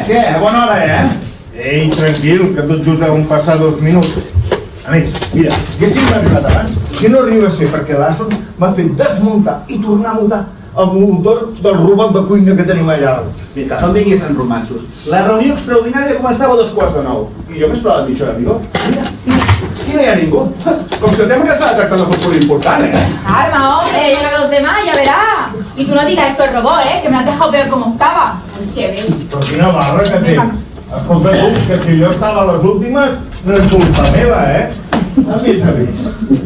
Què? Bona hora, Ei, tranquil, que tot just deuen passar 2 minuts. A més, mira, haguéssim arribat abans, que no arriba a ser perquè l'Asson m'ha fet desmuntar i tornar a muntar el motor del robot de cuina que tenim allà. Mira, no em diguis en romanços. La reunió extraordinària començava a 2:15. I jo m'esperava mitja hora, amigo. Mira, aquí no hi ha ningú. Com si el tema que s'ha de tractar de futbol important, Calma, hombre, llegan los demás, ya verás. Y tú no digas esto es robot, que me lo has dejado peor como estaba. Però quina barra que tens. Escolta tu, que si jo estava a les últimes, no és culpa meva, Avís.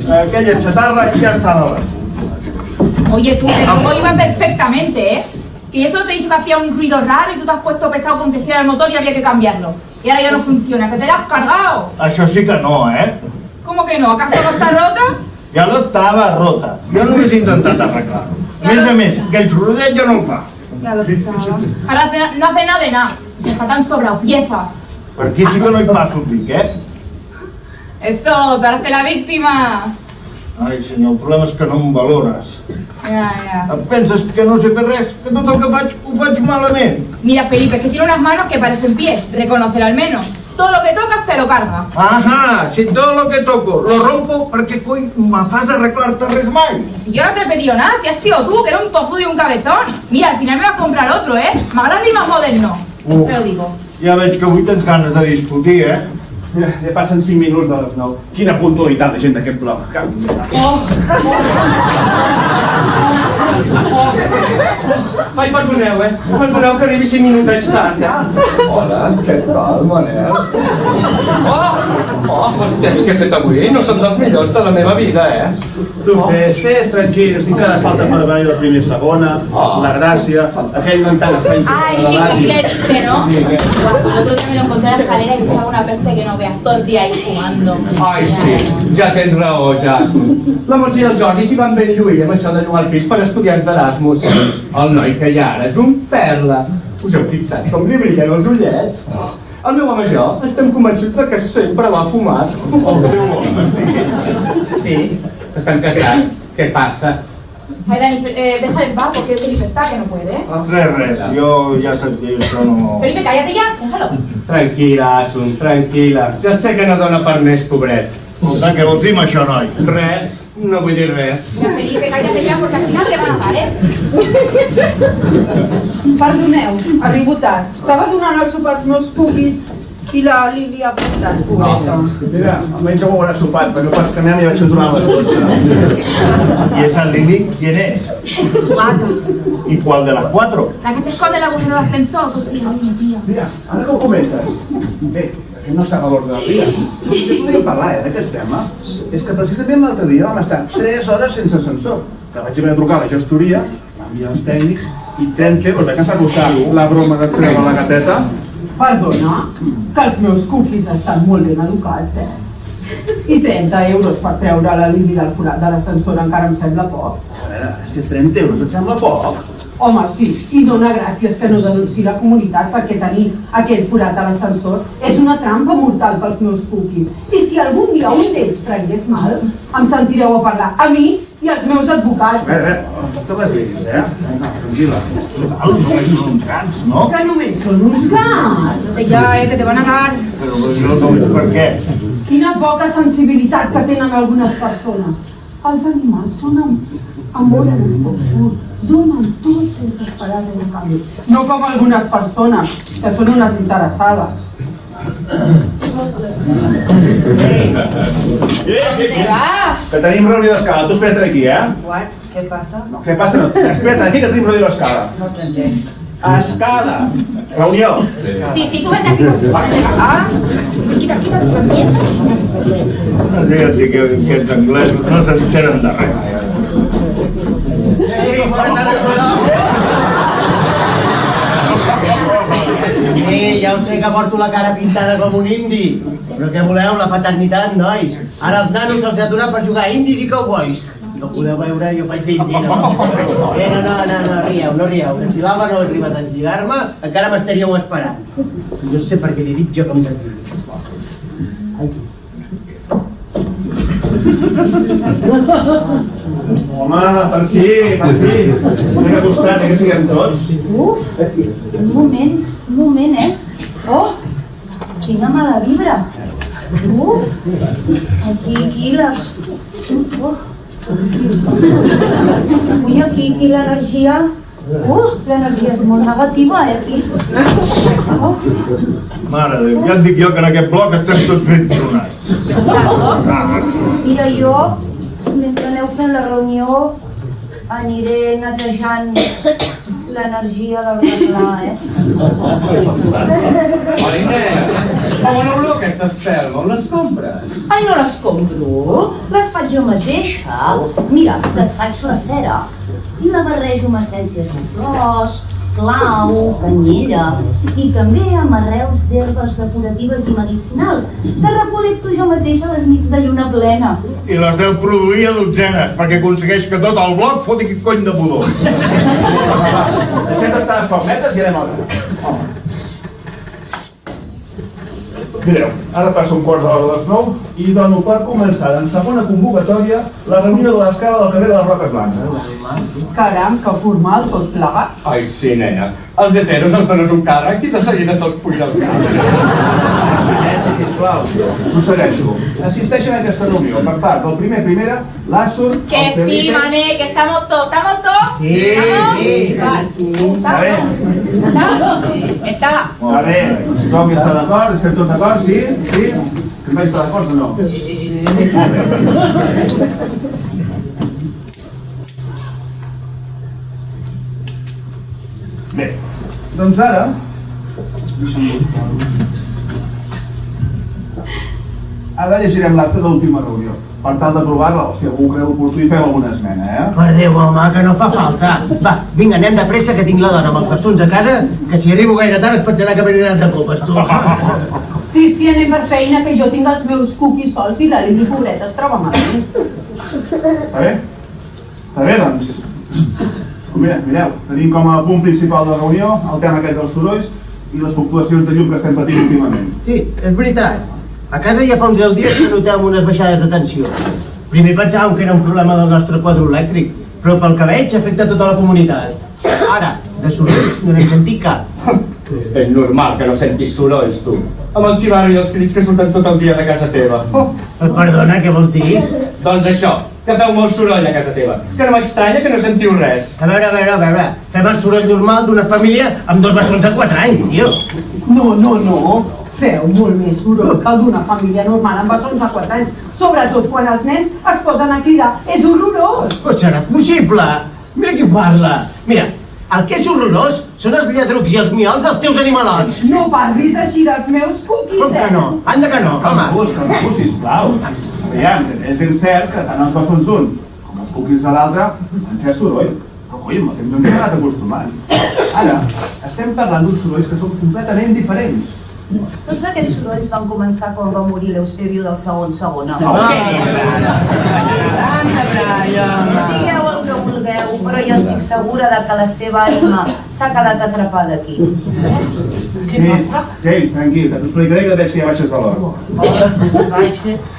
Aquella chatarra ja estava a les últimes. Oye, tú, el robot iba perfectamente, Que eso te he dicho que hacía un ruido raro y tú te has puesto pesado con que si era el motor y había que cambiarlo. Y ahora ya no funciona, que te la has cargado. Això sí que no, ¿Cómo que no? ¿Acaso no está rota? Ja no estava rota. Jo només he intentat arreglar-ho. A més, aquell sorodet ja no el fa. Ya lo estaba. Ahora no hace nada de nada. Se está tan sobrado pieza. Per aquí sí que no hi passo un pic, Eso, darte la víctima. Ai, senyor, el problema és que no em valores. Ya. Et penses que no sé fer res? Que tot el que faig ho faig malament? Mira, Felipe, es que tiene unas manos que parecen pies. Reconocer al menos. Todo lo que tocas te lo carga. Ajá, si todo lo que toco lo rompo, perquè coi me fas arreglar-te res mai? Si yo no te he pedido nada, si has sido tú, que eres un tozudo y un cabezón. Mira, al final me vas a comprar otro, más grande y más moderno. Te lo digo. Ja veig que avui tens ganes de discutir, Mira, ja passen 5 minuts de les 9. Quina puntualitat de gent d'aquest bloc. Ai, perdoneu, Perdoneu que arribi 5 minutets tard, Hola, què tal, Manel? Els temps que he fet avui no són dels millors de la meva vida, Tu fes, tranquil, si cada falta per venir la primera i segona, la gràcia, aquell no encara està Ay, chiquilete, ¿no? El otro día me lo encontré en la escalera y usaba una peste que no veas todo el día ahí fumando. Ai, sí, ja tens raó, Jasmine. La Montse i el Jordi s'hi van ben lluir amb això de llogar el pis per estudiants d'Erasmus. El noi que hi ha ara és un perla. Us heu fixat com li brillen els ullets? El meu home i jo estem convençuts de que sempre va fumat. El teu home? Sí, estan casats. Què passa? Ay, Dani, deja el bar porque Felipe está que no puede, ¿eh? Res, jo ja saps que això no... Felipe, cállate ya, déjalo. Tranquil·la, Asun, tranquil·la. Ja sé que no dona per més, pobret. Escolta, què vols dir amb això, noi? Res, no vull dir res. Mira, Felipe, cállate ya porque al final te van a dar, ¿eh? Perdoneu, arribo tard. Estava donant el sopar als meus cookies i la Lili ha portat, pobreta. Mira, almenys ja ho haurà sopat, perquè no pas que anem i vaig ajudar les 12. ¿Y esa Lili quién es? Es su gata. ¿Y cuál de las cuatro? La que se esconde en el agujero del ascensor, pues sí, la misma tía. Mira, ara que ho comentes, bé, de fet no estava a l'ordre del dia. Ja podríem parlar, d'aquest tema. És que precisament l'altre dia vam estar 3 hores sense ascensor, que vaig haver de trucar a la gestoria, enviar els tècnics, i 30 euros, que ens va costar la broma de treure la gateta. Perdona, que els meus cookies estan molt ben educats, I 30 euros per treure la Lili del forat de l'ascensor encara em sembla poc. A veure, si 30 euros et sembla poc? Home, sí, i dona gràcies que no denunci la comunitat perquè tenir aquell forat de l'ascensor és una trampa mortal pels meus cookies. I si algun dia un d'ells prengués mal, em sentireu a parlar a mi i als meus advocats. A veure, no te les diguis, tranquil·la. Total, només són uns gats, no? Que només són uns gats. Ya, que te van a dar. Però jo no veig per què. Quina poca sensibilitat que tenen algunes persones. Els animals són amor en estat pur. Donen tots sense esperar res a canvi. No com algunes persones, que són unes interessades. ¿Dónde vas? Que tenim reunió d'escala, tu espera't aquí, What? ¿Qué pasa? No, què passa? No, espera't aquí que tenim reunió d'escala. No te entiendo. Escala! Reunió! Sí, sí, tú vente aquí. Ah, quita esa mierda. Fíjate que aquests anglesos no s'entenen de res. Ja ho sé que porto la cara pintada com un indi, però què voleu, la paternitat, nois? Ara els nanos se'ls ha donat per jugar a indis i cowboys. No podeu veure, jo faig d'indi, no? No rieu, no rieu. Si l'Alba no arriba a deslligar-me, encara m'estaríeu esperant. No sé per què li dic jo que em desliguis. Home, per fi, per fi. Vinga, a costat, que siguem tots. Uf, un moment, Oh, quina mala vibra. Uf, aquí Ui, aquí l'energia... l'energia és molt negativa, Pis? Mare de Déu, ja et dic jo que en aquest bloc estem tots ben tronats. Mira, jo, mentre aneu fent la reunió, aniré netejant l'energia del reglà, Fa bona olor aquesta espelma, on les compres? Ai, no les compro, les faig jo mateixa. Mira, desfaig la cera i la barrejo amb essències de flors, clau, canyella i també amb arrels d'herbes decoratives i medicinals que recol·lecto jo mateixa a les nits de lluna plena. I les deu produir a dotzenes, perquè aconsegueix que tot el bloc foti aquest cony de pudor. Deixem d'estar les palmetes i anem a l'hora. Mireu, ara passa un quart d'hora de les 9 i dono per començar en segona convocatòria la reunió de l'escala del carrer de les Roques Blanques. Caram, que formal tot plegat. Ai, sí, nena. Els heteros els dones un càrrec i de seguida se'ls puja el cap. Sisplau, prossegueixo. Assisteixen a aquesta reunió per part del primera, l'Asun, el Que sí, Felipe... mané, que estamos todos. Sí. Està bé. Está. Està bé. Tothom hi està d'acord? Estem tots d'acord? Sí? Sí? Que vaig estar d'acord o no? Molt bé. Bé, doncs ara... Ara llegirem l'acte d'última reunió, per tal d'aprovar-la, o si algú creu oportú i fem alguna esmena, Per Déu, home, que no fa falta. Va, vinga, anem de pressa, que tinc la dona amb els bessons a casa, que si arribo gaire tard es pensarà que m'he anat de copes, tu. Sí, anem per feina, que jo tinc els meus cookies sols i la Lili, pobreta, es troba malament. Està bé? Està bé, doncs. Mireu, tenim com a punt principal de la reunió el tema aquest dels sorolls i les fluctuacions de llum que estem patint últimament. Sí, és veritat. A casa ja fa uns 10 dies que notem unes baixades de tensió. Primer pensàvem que era un problema del nostre quadre elèctric, però pel que veig afecta tota la comunitat. Ara, de sorolls no n'hem sentit cap. És ben normal que no sentis sorolls, tu. Amb el xivarri i els crits que surten tot el dia de casa teva. Perdona, què vols dir? Doncs això, que feu molt soroll a casa teva. Que no m'estranya que no sentiu res. A veure, fem el soroll normal d'una família amb 2 bessons de 4 anys, tio. No. Feu molt més soroll que el d'una família normal amb bessons de 4 anys. Sobretot quan els nens es posen a cridar. És horrorós! Però serà possible? Mira qui parla. Mira, el que és horrorós són els lladrucs i els miols dels teus animalots. No parlis així dels meus cookies, Com que no? Anda que no, calma. Calma, sisplau. Aviam, és ben cert que tant els bessons d'un com els cookies de l'altre han fet soroll. Però, coi, amb el temps ens hem anat acostumant. Ara, estem parlant d'uns sorolls que són completament diferents. Tots aquests sorolls van començar quan va morir l'Eusebio del segon. Digueu el que vulgueu, però jo estic segura de que la seva ànima s'ha quedat atrapada aquí. James, tranquil, que t'ho explicaré que veig que ja baixes de l'hora.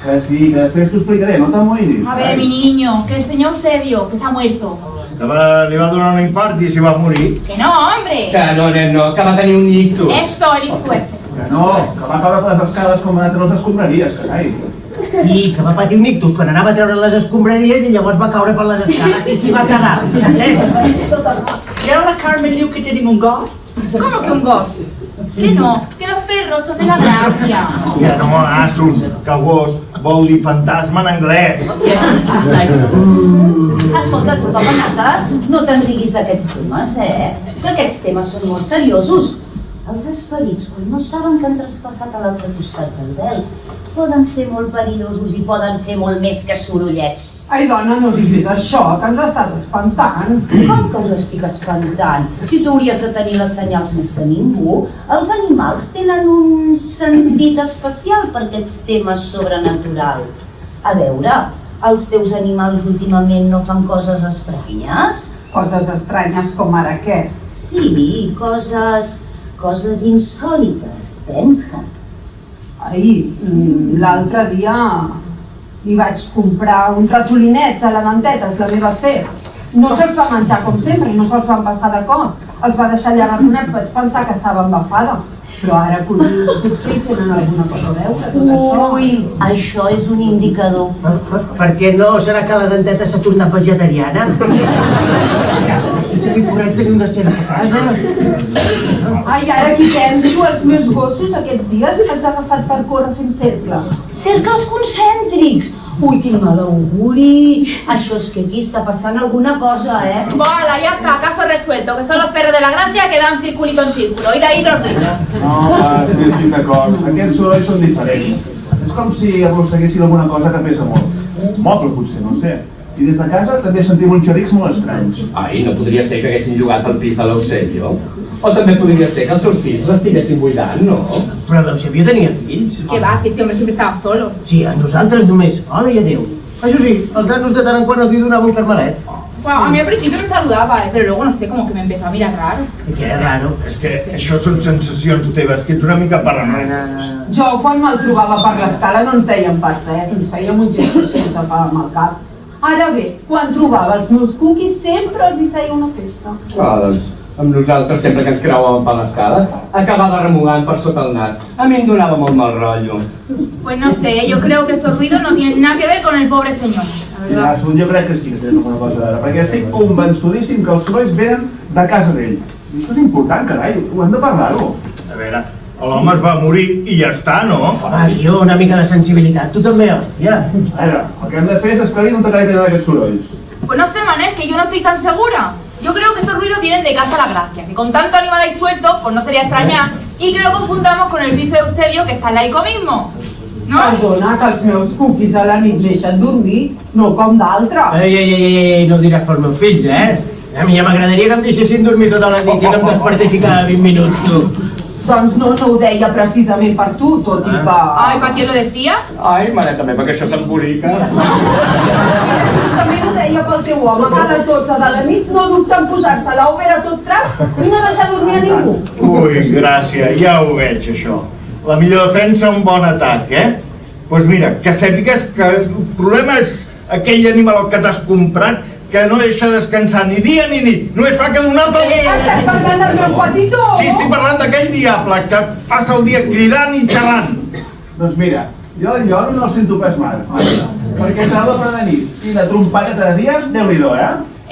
Que sí, que després t'ho explicaré, no t'amoïnis. A ver, mi niño, que el señor Eusebio, que se ha muerto. Li va donar un infart i s'hi va morir. Que no, hombre. Que no, nen, no, que va tenir un ictus. Eso, el ictus ese. Que no, que va caure per les escales com ha anat a les escombraries, carai. Sí, que va patir un ictus quan anava a treure les escombraries i llavors va caure per les escales i s'hi va cagar. Y ahora la Carmen diu que tenim un gos. ¿Cómo que un gos? Que no, que los perros son de la gracia. Ja no, Asun, que gos vol dir fantasma en anglès. Escolta, tu, papanates, no te'n diguis d'aquests temes, Que aquests temes són molt seriosos. Els esperits, quan no saben que han traspassat a l'altre costat del vel, poden ser molt perillosos i poden fer molt més que sorollets. Ai, dona, no diguis això, que ens estàs espantant. Com que us estic espantant? Si tu hauries de tenir les senyals més que ningú, els animals tenen un sentit especial per aquests temes sobrenaturals. A veure, els teus animals últimament no fan coses estranyes? Coses estranyes com ara què? Sí, coses insòlites, pensa. Ai, l'altre dia li vaig comprar uns ratolinets a la dentetes, la meva ser. No se'ls va menjar com sempre i no se'ls van passar de cop. Els va deixar allà arraconats, vaig pensar que estava embafada. Però ara potser hi tenen alguna cosa a veure, tot això. Ui, això és un indicador. Per què no? Serà que la denteta s'ha tornat vegetariana? Se li correix tenir una cera a casa. Ai, ara aquí penso, els meus gossos aquests dies els ha agafat per córrer fent cercle. Cercles concèntrics! Ui, quin mal auguri! Això és que aquí està passant alguna cosa, Voilà, ya está, caso resuelto, que son los perros de la gracia que dan circulito en círculo, y de ahí los niños. No, sí, estic d'acord. Aquests sorolls són diferents. És com si arrosseguessin alguna cosa que pesa molt. Moble, potser, no sé. I des de casa també sentim uns xerrics molt estranys. Ai, no podria ser que haguessin jugat al pis de l'Eusebio? O també podria ser que els seus fills l'estiguessin buidant, no? Però l'Eusebio tenia fills. ¿Qué va? Si este hombre siempre estaba solo. Sí, a nosaltres només. Hola i adéu. Això sí, els nanos de tant en quant els hi donava un carmelet. Bueno, a mí al principio me saludaba, pero luego no sé, como que me empezó a mirar raro. Que raro. És que això són sensacions teves, que ets una mica paranoica. Jo, quan me'l trobava per l'escala, no ens dèiem pas res, ens fèiem un gest així amb el cap. Ara bé, quan trobava els meus cookies, sempre els hi feia una festa. Ah, doncs, amb nosaltres, sempre que ens creuàvem per l'escala, acabava remugant per sota el nas. A mi em donava molt mal rotllo. Pues no sé, yo creo que esos ruidos no tienen nada que ver con el pobre señor, la verdad. Jo crec que sí que tenen alguna cosa a veure, perquè estic convençudíssim que els sorolls venen de casa d'ell. I això és important, carai, ho hem de parlar-ho. A veure, l'home es va morir i ja està, no? Va, tio, una mica de sensibilitat. Tu també, hòstia. A veure, el que hem de fer és esclarir on t'acaba venen aquests sorolls. Pues no sé, Manel, que yo no estoy tan segura. Yo creo que esos ruidos vienen de Casa La Gracia, que con tanto animal ahí suelto, pues no sería extrañar, y que lo confundamos con el piso de Eusebio, que está al laico mismo. No? Perdona, que els meus cookies a la nit deixen dormir, no com d'altres. Ei, no ho diràs pels meus fills, A mi ja m'agradaria que em deixessin dormir tota la nit i no em despertessi cada 20 minuts, tu. Doncs no ho deia precisament per tu, tot i que... Ay, ¿para qué lo decía? Ai, mareta meva, que això s'embolica. Justament ho deia pel teu home, que a les 12 de la nit no dubta en posar-se l'òpera a tot trap i no deixar dormir a ningú. Ui, Gràcia, ja ho veig, això. La millor defensa, un bon atac, Doncs mira, que sàpigues que el problema és aquell animal que t'has comprat, que no deixa descansar ni dia ni nit. Només fa que donar-te el... Estàs parlant del meu petitó? Sí, estic parlant d'aquell diable que passa el dia cridant i xerrant. Doncs mira, jo en Lloro no el sento pas mal. Perquè entre l'obra de nit i la trompadeta de dies, Déu-n'hi-do,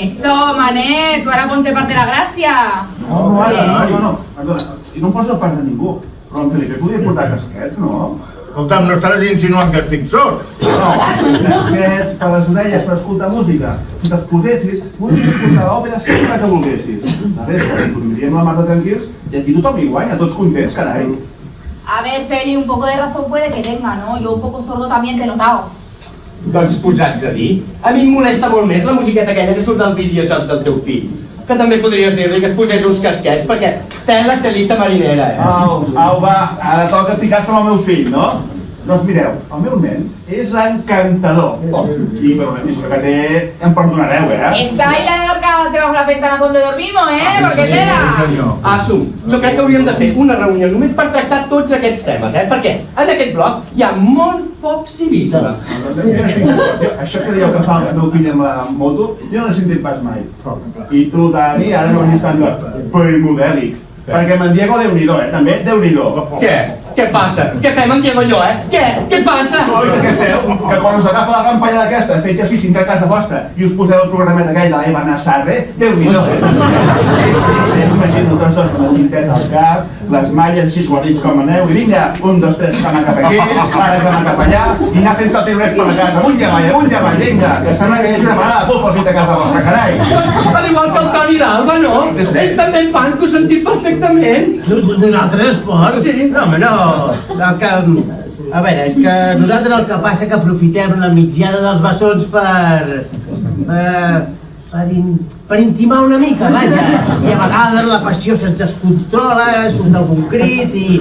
Eso, Manet, tú ahora ponte parte de la gracia. No, perdona, i no em poso part de ningú. Però en Felipe podia portar casquets, no? Escolta'm, no estaràs insinuant que estic sord. No, casquets per les orelles, per escoltar música. Si te'ls posessis, podries escoltar l'òpera sempre que volguessis. A veure, dormiríem la mar de tranquils i aquí tothom hi guanya, tots contents, carai. A ver, Feli, un poco de razón puede que tenga, ¿no? Yo un poco sordo también te he notado. Doncs posats a dir, a mi em molesta molt més la musiqueta aquella que surt al videojocs del teu fill. Que també podries dir-li que es posés uns casquets, perquè tela telita marinera, Au, va, ara toca ficar-se amb el meu fill, no? Doncs mireu, el meu nen és encantador. I per una lliçó que té, em perdonareu, Esa y la de ahorcar debajo de la ventana donde dormimos, Porque tela. Assum, jo crec que hauríem de fer una reunió només per tractar tots aquests temes, perquè en aquest bloc hi ha molt poc civisme. Això que dieu que fa el meu fill amb la moto, jo no l'he sentit pas mai. I tu, Dani, ara no venies tan modèlic. Perquè amb en Diego, Déu-n'hi-do, també, Déu-n'hi-do. Què? Què passa? Què fem en Diego i jo, Què? Què passa? Oi, què feu? Que quan us agafa la campanya d'aquesta, fer exercici a casa vostra i us poseu el programet aquell de l'Eva Nassarre, Déu-n'hi-do. Imagino tots dos amb la cinteta al cap, les malles 6 guarits com aneu, i vinga, 1, 2, 3, cama cap aquí, ara cama cap allà, i anar fent saltibrets per la casa, amunt i avall, vinga, que sembla que hi hagi una mare de búfals a casa vostra, carai. Al igual que el Toni d'Alba, no? Ells també en fan, que ho sentim perfectament. Nosaltres, esport? Sí. No, home, no. A veure, és que nosaltres el que passa que aprofitem la migdiada dels bessons per intimar una mica, vaja. I a vegades la passió se'ns descontrola, surt algun crit i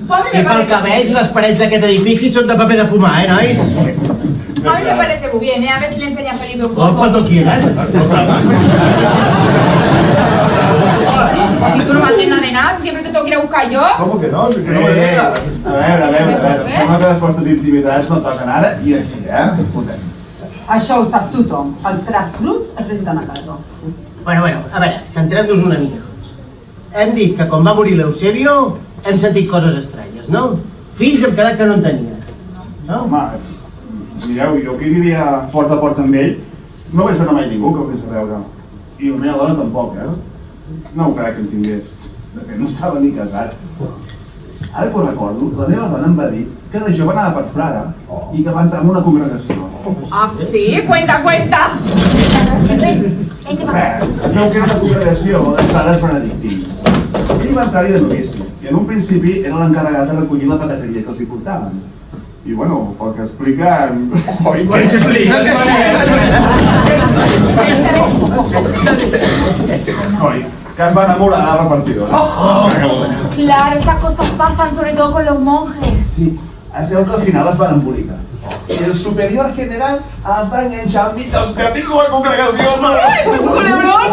pel que veig les parets d'aquest edifici són de paper de fumar, nois? A mí me parece muy bien, A ver si le enseña a Felipe un poco. Cuando quieras. Si tú no me haces nada de nada, siempre te tengo que ir a buscar yo. Com que no? Que no me deja. A veure, sembla que les vostres intimitats no toquen ara i aquí, Fotem. Això ho sap tothom. Els draps bruts es renten a casa. Bueno, a veure, centrem-nos una mica. Hem dit que quan va morir l'Eusebio hem sentit coses estranyes, no? Fills hem quedat que no en tenia. No? Home, mireu, jo que vivia porta a porta amb ell, no vaig veure mai ningú que ho fes a veure. I la meva dona tampoc, No ho crec que en tingués. De fet, no estava ni casat. Ara que ho recordo, la meva dona em va dir que de jove anava per frare i que va entrar en una congregació. Ah, sí? Cuenta. Es veu que era una congregació de frares benedictins. Ell va entrar-hi de novici i en un principi era l'encarregat de recollir la patateria que els hi portaven. I bueno, pel que expliquen... Què expliquen? Oi, que em va enamorar de la repartidora. Claro, esas cosas pasan sobre todo con los monjes. Sí, es veu que al final es van embolicar. I el superior general els va enganxar al mig dels cartits de la congregació. ¡Un culebrón!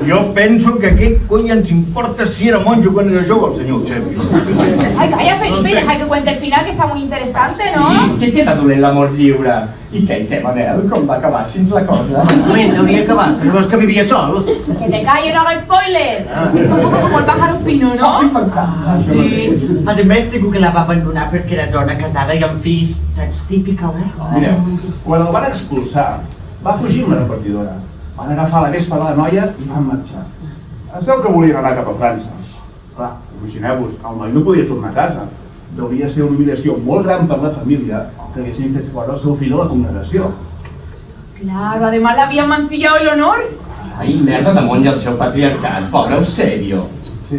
Jo penso que què cony ens importa si era monjo quan era jove el senyor Eusebio. Ay, calla, Felipe, y deja que cuente el final, que está muy interesante, ¿no? Què queda dolent l'amor lliure? I què hi té, Manel? Com va acabar així la cosa? Un moment, hauria acabat, que no veus que vivia sol? Que te calles, no hagas spoiler. Es un poco como el pájaro fino, ¿no? Sí, además segur que la va abandonar perquè era dona casada i amb fills. That's typical, Mireu, quan el van expulsar, va fugir una repartidora. Van agafar la vespa de la noia i van marxar. Es veu que volien anar cap a França. Clar, imagineu-vos, el noi no podia tornar a casa. Devia ser una humiliació molt gran per la família que haguessin fet fora el seu fill de la congregació. Claro, además le habían mancillado el honor. Ai, merda de món i el seu patriarcat, pobre Eusebio. Sí.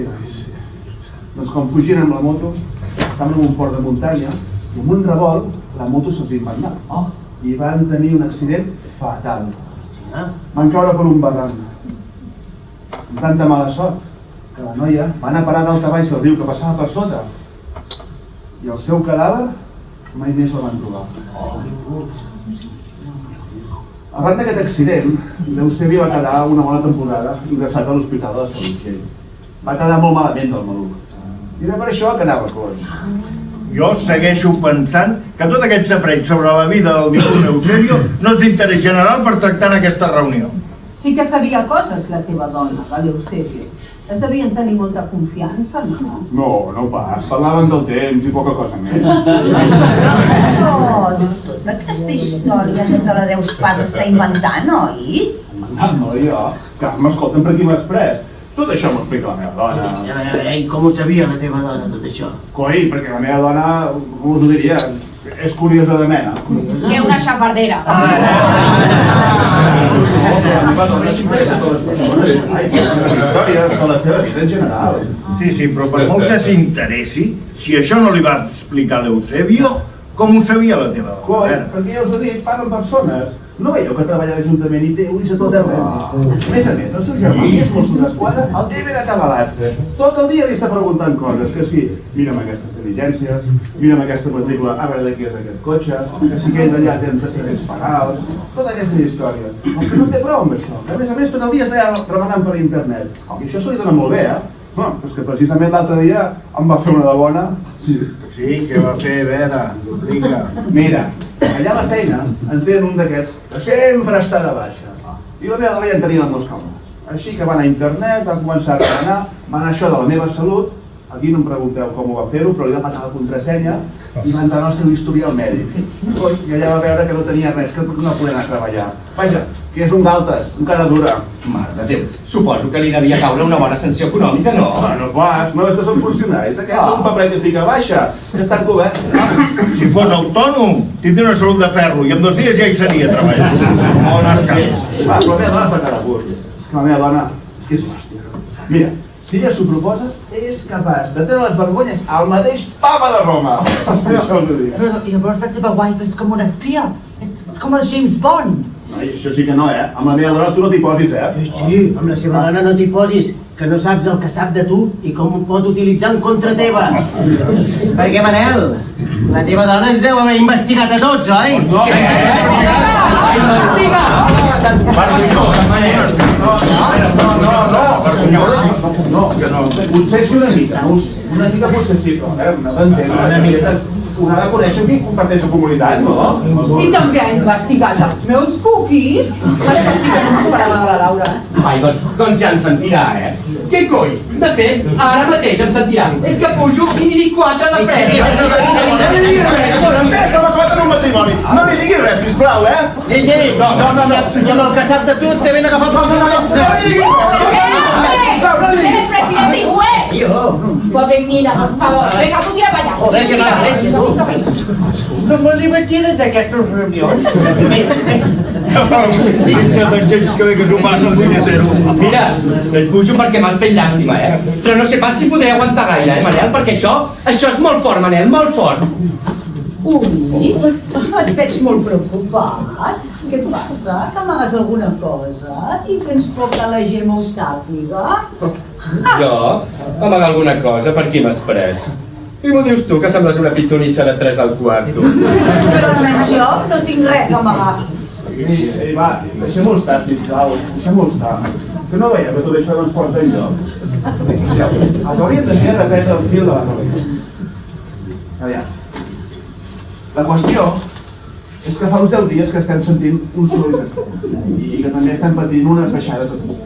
Doncs quan fugien amb la moto, estaven en un port de muntanya i amb un revolt la moto se'ls va anar. I van tenir un accident fatal. Van caure per un barranc. Amb tanta mala sort que la noia va anar a parar d'alta baix al riu que passava per sota. I el seu cadàver mai més el van trobar. Arran d'aquest accident, l'Eusebio va quedar una bona temporada ingressat a l'Hospital de Sant Miquel. Va quedar molt malament del maluc. I era per això que anava coix. Jo segueixo pensant que tot aquest safareig sobre la vida del difunt Eusebio no és d'interès general per tractar en aquesta reunió. Sí que sabia coses la teva dona, la L'Eusebio. Es devien tenir molta confiança, no? No pas. Parlaven del temps i poca cosa més. Oh, tota aquesta història que te la deus pas estar inventant, oi? No, jo. Carme, escolta'm, per qui m'has pres? Tot això m'ho explica la meva dona. I com ho sabia la teva dona, tot això? Coi, perquè la meva dona, com us ho diria, és curiosa de mena. Que una xafardera. Sí, però per molt que s'interessi, si això no li va explicar l'Eusebio, com ho sabia la teva dona? Coi, perquè ja us he dit, parlen persones. No veieu que treballa a l'Ajuntament i té ulls a tot arreu? A més, el seu germà, que és Mossos d'Esquadra, el té ben atabalat. Tot el dia li està preguntant coses, que sí, mira'm aquestes diligències, mira'm aquesta matrícula, a veure de qui és aquest cotxe, que si aquell d'allà té antecedents penals, tota aquesta història. El que no té prou amb això, que a més tot el dia està allà remenant per internet. I això se li dona molt bé, Bueno, és que precisament l'altre dia em va fer una de bona. Sí, què va fer, Vera? Explica. Mira, allà a la feina ens deien un d'aquests que sempre està de baixa. I la meva dona ja en tenia els meus calmats. Així que va anar a internet, va començar a demanar, va anar això de la meva salut, aquí no em pregunteu com ho va fer-ho, però li va matar la contrasenya i va entrar al seu historial mèdic. I allà va veure que no tenia res, que no podia anar a treballar. Vaja, que és un galtes, un cara dura. Mare de Déu, suposo que li devia caure una bona sanció econòmica, no? No pas, no és que són funcionaris, aquest un paper que fica baixa, ja està cobert. Si fos autònom, tindria una salut de ferro i en 2 dies ja hi seria treballant. On has cap? Va, però la meva dona fa cada curt. És que la meva dona, és que és hòstia. Mira, si ella s'ho proposa, és capaç de treure les vergonyes al mateix papa de Roma. Però llavors la teva wife és com una espia. És com el James Bond. Ai, això sí que no, Amb la meva dona tu no t'hi posis, Sí, amb la seva dona no t'hi posis, que no saps el que sap de tu i com ho pot utilitzar en contra teva. Perquè, Manel, la teva dona ens deu haver investigat a tots, oi? No, potser és una mica possessible, no d'entendre. Una ha de conèixer amb qui comparteix la comunitat, no? I també ha investigat els meus cookies. Això sí que no m'esperava de la Laura. Ai, doncs ja em sentirà, Què coi? De fet, ara mateix em sentirà. És que pujo i n'hi dic 4 a la pressa. No li diguis res, som a 4 en un matrimoni. No li diguis res, sisplau, Sí. I amb el que saps de tu té ben agafat pel ¡Eres presidente y juez! Pues mira, por favor, venga, tú tira para allá. Joder, que mala leche, tu. Són molt divertides aquestes reunions. Gens que bé que s'ho passa el punyetero. Mira, et pujo perquè m'has fet llàstima, Però no sé pas si podré aguantar gaire, Manel? Perquè això és molt fort, Manel, molt fort. Ui, et veig molt preocupat. Què et passa? Que amagues alguna cosa? I tens por que la gent ho sàpiga? Jo? Amagar alguna cosa? Per qui m'has pres? I m'ho dius tu, que sembles una pitonissa de 3 al quarto. Però jo no tinc res a amagar. Ei, va, deixem-ho estar, sisplau, deixem-ho estar. Que no veiem que tot això no ens porta enlloc. El que hauríem de fer és reprendre el fil de la realitat. Aviam. La qüestió és que fa uns 10 dies que estem sentint un soroll i que també estem patint unes baixades de tot.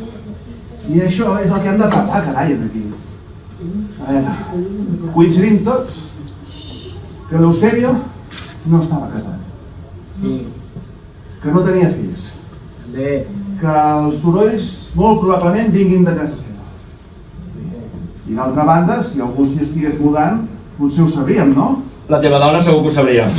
I això és el que hem de parlar, carai, aquí. A veure, coincidim tots que l'Eusebio no estava casat, que no tenia fills, que els sorolls molt probablement vinguin de casa seva. I d'altra banda, si algú s'hi estigués mudant, potser ho sabríem, no? La teva dona segur que ho sabria.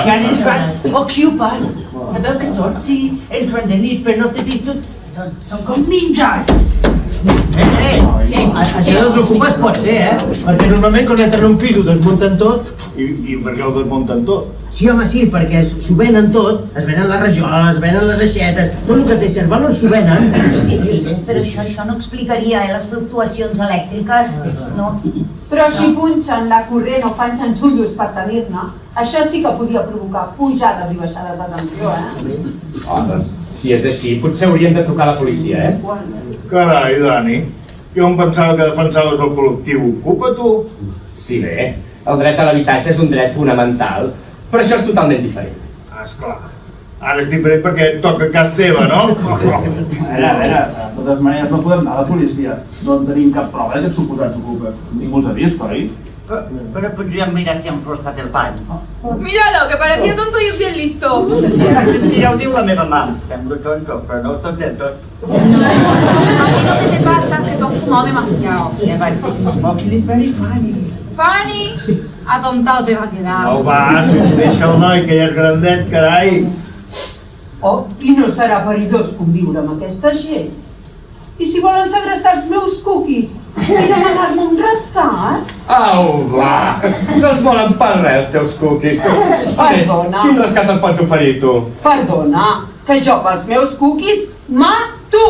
Que han entrat ocupat. Sabeu què són? Si entren de nit per no ser vistos, són com ninjas. Això dels ocupes pot ser, Perquè normalment quan entren un pis ho desmunten tot. I per què ho desmunten tot? Sí, home, sí, perquè s'ho venen tot. Es venen les rajoles, es venen les aixetes, tot el que té cert valor s'ho venen. Sí, però això no explicaria les fluctuacions elèctriques, no? Però si punxen la corrent o fan xanxullos per tenir-ne, això sí que podia provocar pujades i baixades de tensió, Si és així, potser hauríem de trucar a la policia, Carai, Dani, jo em pensava que defensaves el col·lectiu. Ocupa tu. Sí, bé, el dret a l'habitatge és un dret fonamental, però això és totalment diferent. Esclar. Ara és diferent perquè toca a casa teva, no? A veure, de totes maneres no podem anar a la policia. No en tenim cap prova d'aquest suposat ocupa. Ningú els ha vist, oi? Pero podrían mirar si han forzat el pany. Míralo, que parecía tonto y es bien listo. Ja ho diu la meva mam. Semblo tonto, però no ho soc del tot. A mí lo que te pasa es que tú has fumado demasiado. Smoking is very funny. Fanny, atontado te va a quedar. No vas, deixa el noi, que ja és grandet, carai. Oh, i no serà perilós conviure amb aquesta gent? I si volen segrestar els meus cookies i demanar-me un rescat? Au, va! No els volen per res, els teus cookies. Perdona. Quin rescat els pots oferir, tu? Perdona, que jo pels meus cookies mato!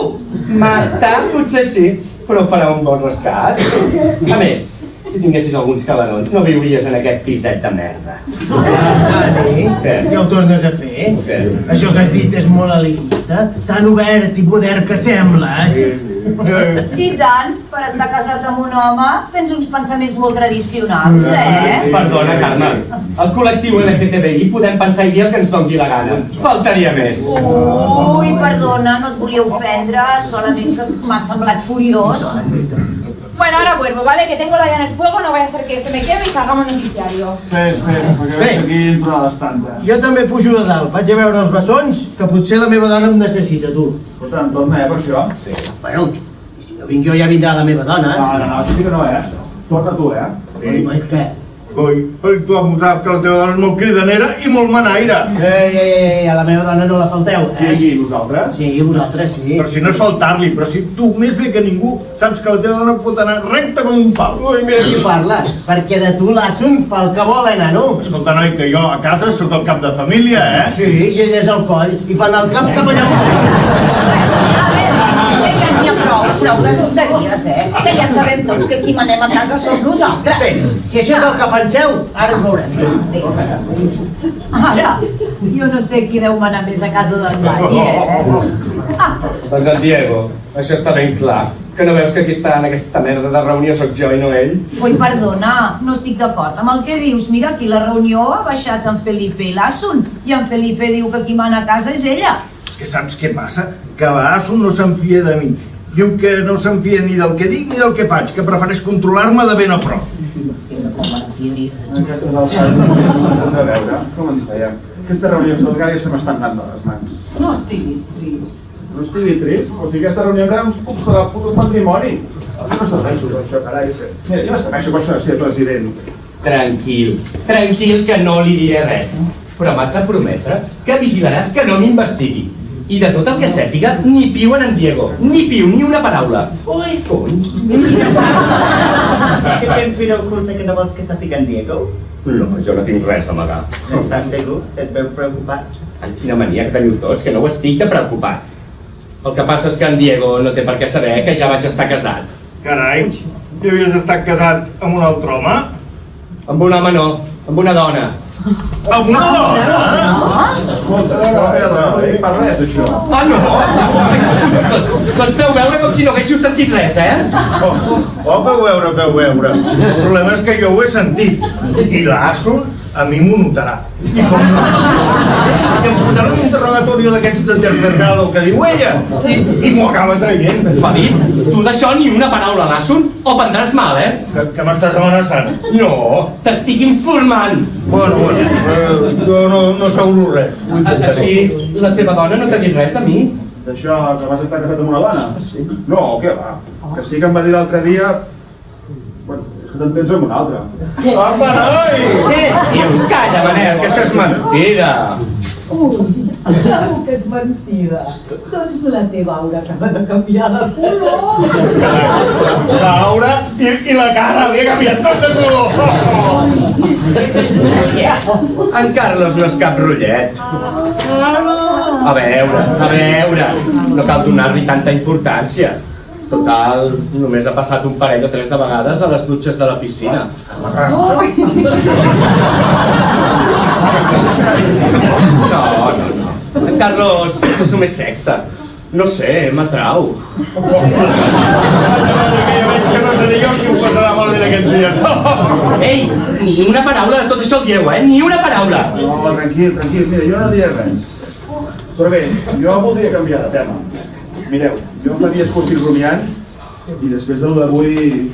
Matar potser sí, però farà un bon rescat. A més, si tinguessis alguns calarons, no viuries en aquest piset de merda. Dani, Què? ja ho tornes a fer? Què? Això que has dit és molt elitista, tan obert i modern que sembles. I tant, per estar casat amb un home tens uns pensaments molt tradicionals, Perdona, Carme. Al col·lectiu LGTBI podem pensar i dir el que ens doni la gana. Faltaria més. Ui, perdona, no et volia ofendre, solament que m'ha semblat curiós. Bueno, ahora vuelvo, ¿vale? Que tengo la llana en el fuego, no vaya a ser que se me queme y salgamos noticiario. Fes, perquè veig aquí entre les tantes. Jo també pujo de dalt, vaig a veure els bessons, que potser la meva dona em necessita, tu. Escolta, em torna, per això? Sí. Bueno, i si no vinc jo ja vindrà la meva dona. No, això sí que no, Torna tu, Oi, què? Coi, tu saps que la teva dona és molt cridanera i molt manaire. A la meva dona no la falteu, I vosaltres? Sí, vosaltres sí. Però si no és faltar-li, però si tu més bé que ningú saps que la teva dona pot anar recta com un pal. Ui, mira qui parles, perquè de tu l'Assun fa el que vol, nano. Escolta, noi, que jo a casa sóc el cap de família, Sí, i ell és el coll, i fan el cap cap allà. Ja prou de tonteries, que ja sabem tots que qui manem a casa som nosaltres. Bé, si això és el que penseu, ara ho veurem. Ara, jo no sé qui deu manar més a casa del Dani, Doncs el Diego, això està ben clar. Que no veus que aquí està en aquesta merda de reunió sóc jo i no ell? Ui, perdona, no estic d'acord amb el que dius. Mira, aquí la reunió ha baixat en Felipe i l'Assun, i en Felipe diu que qui mana a casa és ella. És que saps què passa? Que l'Assun no se'n fia de mi. Diu que no se'n fia ni del que dic ni del que faig, que prefereix controlar-me de ben a prop. Aquestes alçades hem de veure com ens veiem. Aquesta reunió familiar ja se m'estan anant de les mans. No estiguis trist. No estigui trist, o sigui, aquesta reunió encara em serà el puto patrimoni. Jo no serveixo per això, carai. Mira, jo no serveixo per això de ser president. Tranquil, que no li diré res. Però m'has de prometre que vigilaràs que no m'investigui. I de tot el que sàpiga, ni piu en Diego. Ni piu, ni una paraula. Ui, cony. Què tens ben oculta que no vols que sàpiga en Diego? No, jo no tinc res a amagar. Estàs segur? Et veu preocupat? Quina mania que teniu tots, que no ho estic de preocupat. El que passa és que en Diego no té per què saber que ja vaig estar casat. Carai, tu havies estat casat amb un altre home? Amb un home no, amb una dona. Amb una dona? Escolta, no dic per res, això. Ah, no? Doncs feu veure com si no haguéssiu sentit res, Feu veure. El problema és que jo ho he sentit. I l'Assun a mi m'ho notarà. I em posarà un interrogatori d'aquests de desvergado que diu ella i m'ho acaba traient. Felip, tu d'això ni una paraula a l'Assun o prendràs mal, Que m'estàs amenaçant? No, t'estic informant. Bueno, jo no asseguro res. Així, la teva dona no t'ha dit res de mi? D'això, que vas estar casat amb una dona? Sí. No, què va? Que sí que em va dir l'altre dia... Bueno, és que t'entens amb un altre. Apa, noi! Què dius? Calla, Manel, que això és mentida. Segur que és mentida. Doncs la teva aura acaba de canviar de color. L'aura i la cara li ha canviat tot de color. En Carlos no és cap rotllet. A veure, no cal donar-li tanta importància. Total, només ha passat un parell o tres de vegades a les dutxes de la piscina. No. En Carlos és només sexe. No sé, m'atrau. Que ja veig que no seré jo qui ho passarà malament aquests dies. Ei, ni una paraula de tot això el Diego, Ni una paraula. No, tranquil, mira, jo no diré res. Però bé, jo voldria canviar de tema. Mireu, jo fa dies que ho estic rumiant i després de l'avui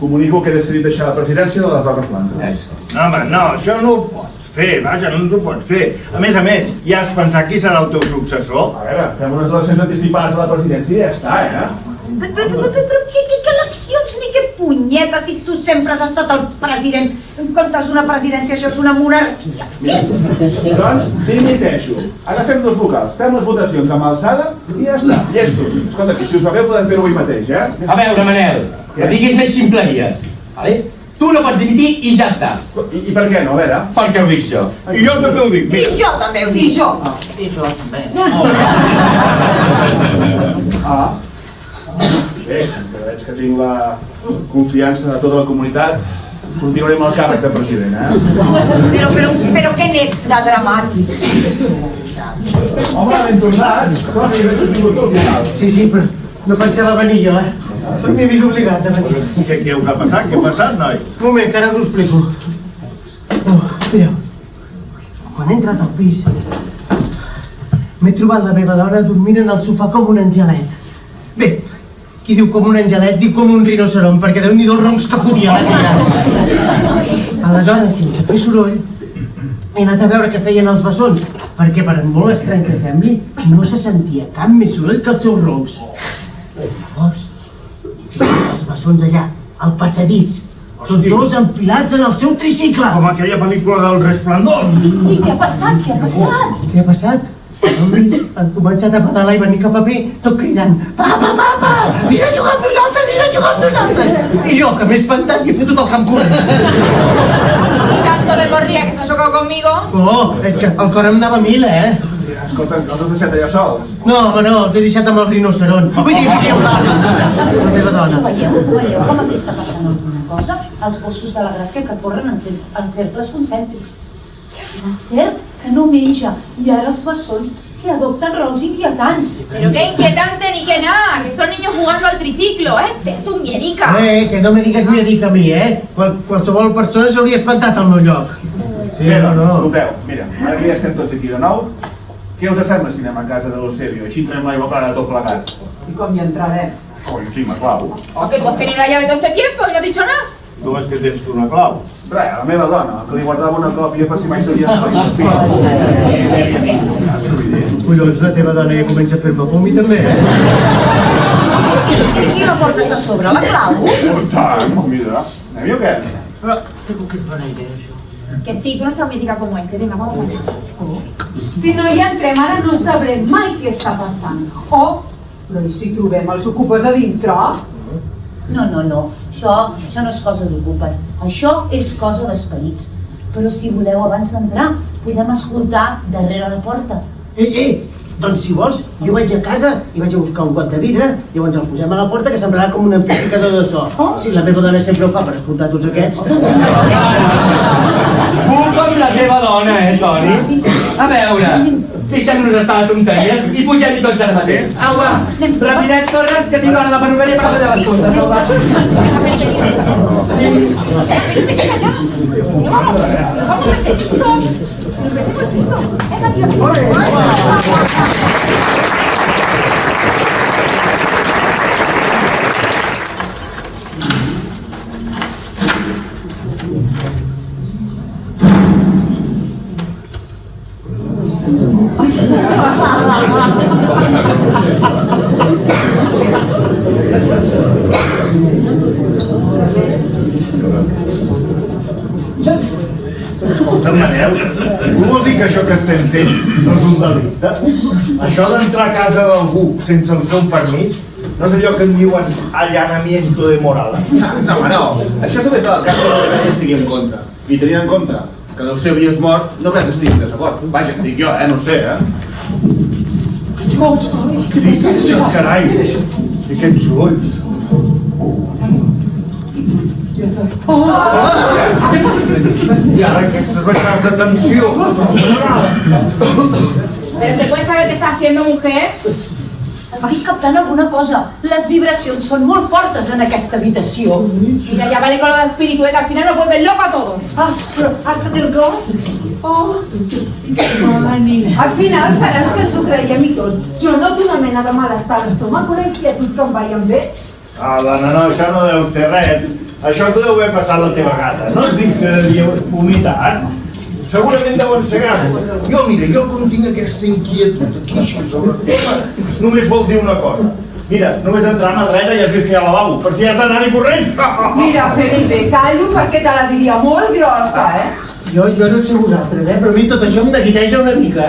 comunico que he decidit deixar la presidència de les Roques Blanques. No, home, no, això no ho pots fer, vaja, no ens ho pots fer. A més, ja has pensat qui serà el teu successor? A veure, fem unes eleccions anticipades a la presidència i ja està, Però què eleccions ni què punyeta si tu sempre has estat el president en comptes d'una presidència, això és una monarquia. Mira, doncs dimiteixo. Ara fem dos vocals, fem les votacions amb alçada i ja està, llestos. Escolta, si us va bé podem fer-ho avui mateix, A veure, Manel, que diguis més ximpleries, vale? Tu no pots dimitir i ja està. I per què no, a veure? Perquè ho dic jo. I jo també ho dic, I mira. jo també ho dic. I jo. I jo també. Bé, que veig que tinc la confiança de tota la comunitat, continuarem el càrrec de president, Però què n'ets de dramàtics? Home, ben tornats. Soni, veig que tingut tot final. Sí, però no pensava venir jo, Però m'he vist obligat de venir. Què us ha passat? Què ha passat, noi? Un moment, que ara us ho explico. Mireu, quan he entrat al pis, m'he trobat la meva dona dormint en el sofà com un angelet. Bé, qui diu com un angelet, diu com un rinoceron, perquè Déu-n'hi-do els roncs que fotia la tia. Aleshores, sense fer soroll, he anat a veure què feien els bessons, perquè per molt estrany que sembli, no se sentia cap més soroll que els seus roncs. Llavors, els bessons allà, al passadís, tots dos enfilats en el seu tricicle. Com aquella pel·lícula del Resplendor. I què ha passat? Què ha passat? Què ha passat? Han començat a pedalar i venir cap a mi, tot cridant "Papa, papa! Vine a jugar amb nosaltres, vine a jugar amb nosaltres!" I jo, que m'he espantat i he fotut el camp corrent. Y tanto le corría que se ha chocado conmigo. Oh, és que el cor em anava a mil, Escolta, els has deixat allà sols? No, home, no, els he deixat amb el rinoceron. Vull dir, la meva dona. Veieu com aquí està passant alguna cosa? Els gossos de la Gràcia que corren en cercles concèntrics. La serp que no menja i ara els bessons que adopten rols inquietants. Pero qué inquietante ni qué nada, que son niños jugando al triciclo, este es un miedica. Que no me digues miedica a mi, Qualsevol persona s'hauria espantat al meu lloc. Sí, no. Escolteu, mira, ara que ja estem tots aquí de nou, què us sembla si anem a casa de l'Eusebio? Així entrem l'aigua clara de tot plegat. I com hi entrarem? Coi, sí, m'aclavo. ¿O que tú has tenido la llave todo este tiempo y no has dicho nada? Tu és que tens tu una clau. Res, a la meva dona, que li guardava una còpia per si mai s'havia Collons, la teva dona ja comença a fer-me por a mi també, I la portes a sobre, la clau? Oh, tant, mira. Anem-hi o què? Però segur que és bona idea, això. Que sí, tú no seas miedica como este, venga, vamos a ver. Si no hi entrem ara no sabrem mai què està passant. Però i si trobem els ocupes a dintre? No. Això no és cosa d'ocupes. Això és cosa d'esperits. Però si voleu abans d'entrar, podem escoltar darrere la porta. Doncs si vols, jo vaig a casa i vaig a buscar un got de vidre, llavors el posem a la porta que semblarà com un amplificador de so. Sí, la meva dona sempre ho fa per escoltar tots aquests. Bufa amb la teva dona, Toni? A veure, deixem-nos estar de tonteries i pugem-hi tots ara mateix. Au, va, rapidet, Torres, que tinc l'hora de la peluqueria per fer les comptes. Au, va. Vamos a meter piso. Nos metemos piso. Es aquí la Escolta, Manel, tu vols dir que això que estem fent no és un delicte? Això d'entrar a casa d'algú sense el seu permís no és allò que en diuen allanamiento de moral. No, això també és el cas que la estigui en compte. I tenint en compte que l'Eusebio és mort, no crec que estigui en desacord. Vaja, que dic jo, no sé, Carai, i aquests ulls. I ara aquestes baixades de tensió. Pero se puede saber qué está haciendo, mujer. Estic captant alguna cosa. Les vibracions són molt fortes en aquesta habitació. Mira, ya vale con lo de espíritu, que al final nos vuelven locos a todos. Però has de dir el gos? Oh, Mani. Al final faràs que ens ho creiem i tot. Jo noto una mena de malestar a l'estómac, una inquietud que em vaien bé. Ah, dona, no, això no deu ser res. Això t'ho deu haver passat la teva gata. No has dit que havia vomitat? Segurament deuen ser gasos. Jo, mira, jo quan tinc aquesta inquietud aquí, així sobre el tema, només vol dir una cosa. Mira, només entrar a mà dreta ja has vist que hi ha lavabo, per si has d'anar-hi corrents. Mira, Felipe, callo perquè te la diria molt grossa, Jo no sé vosaltres, però a mi tot això em neguiteja una mica,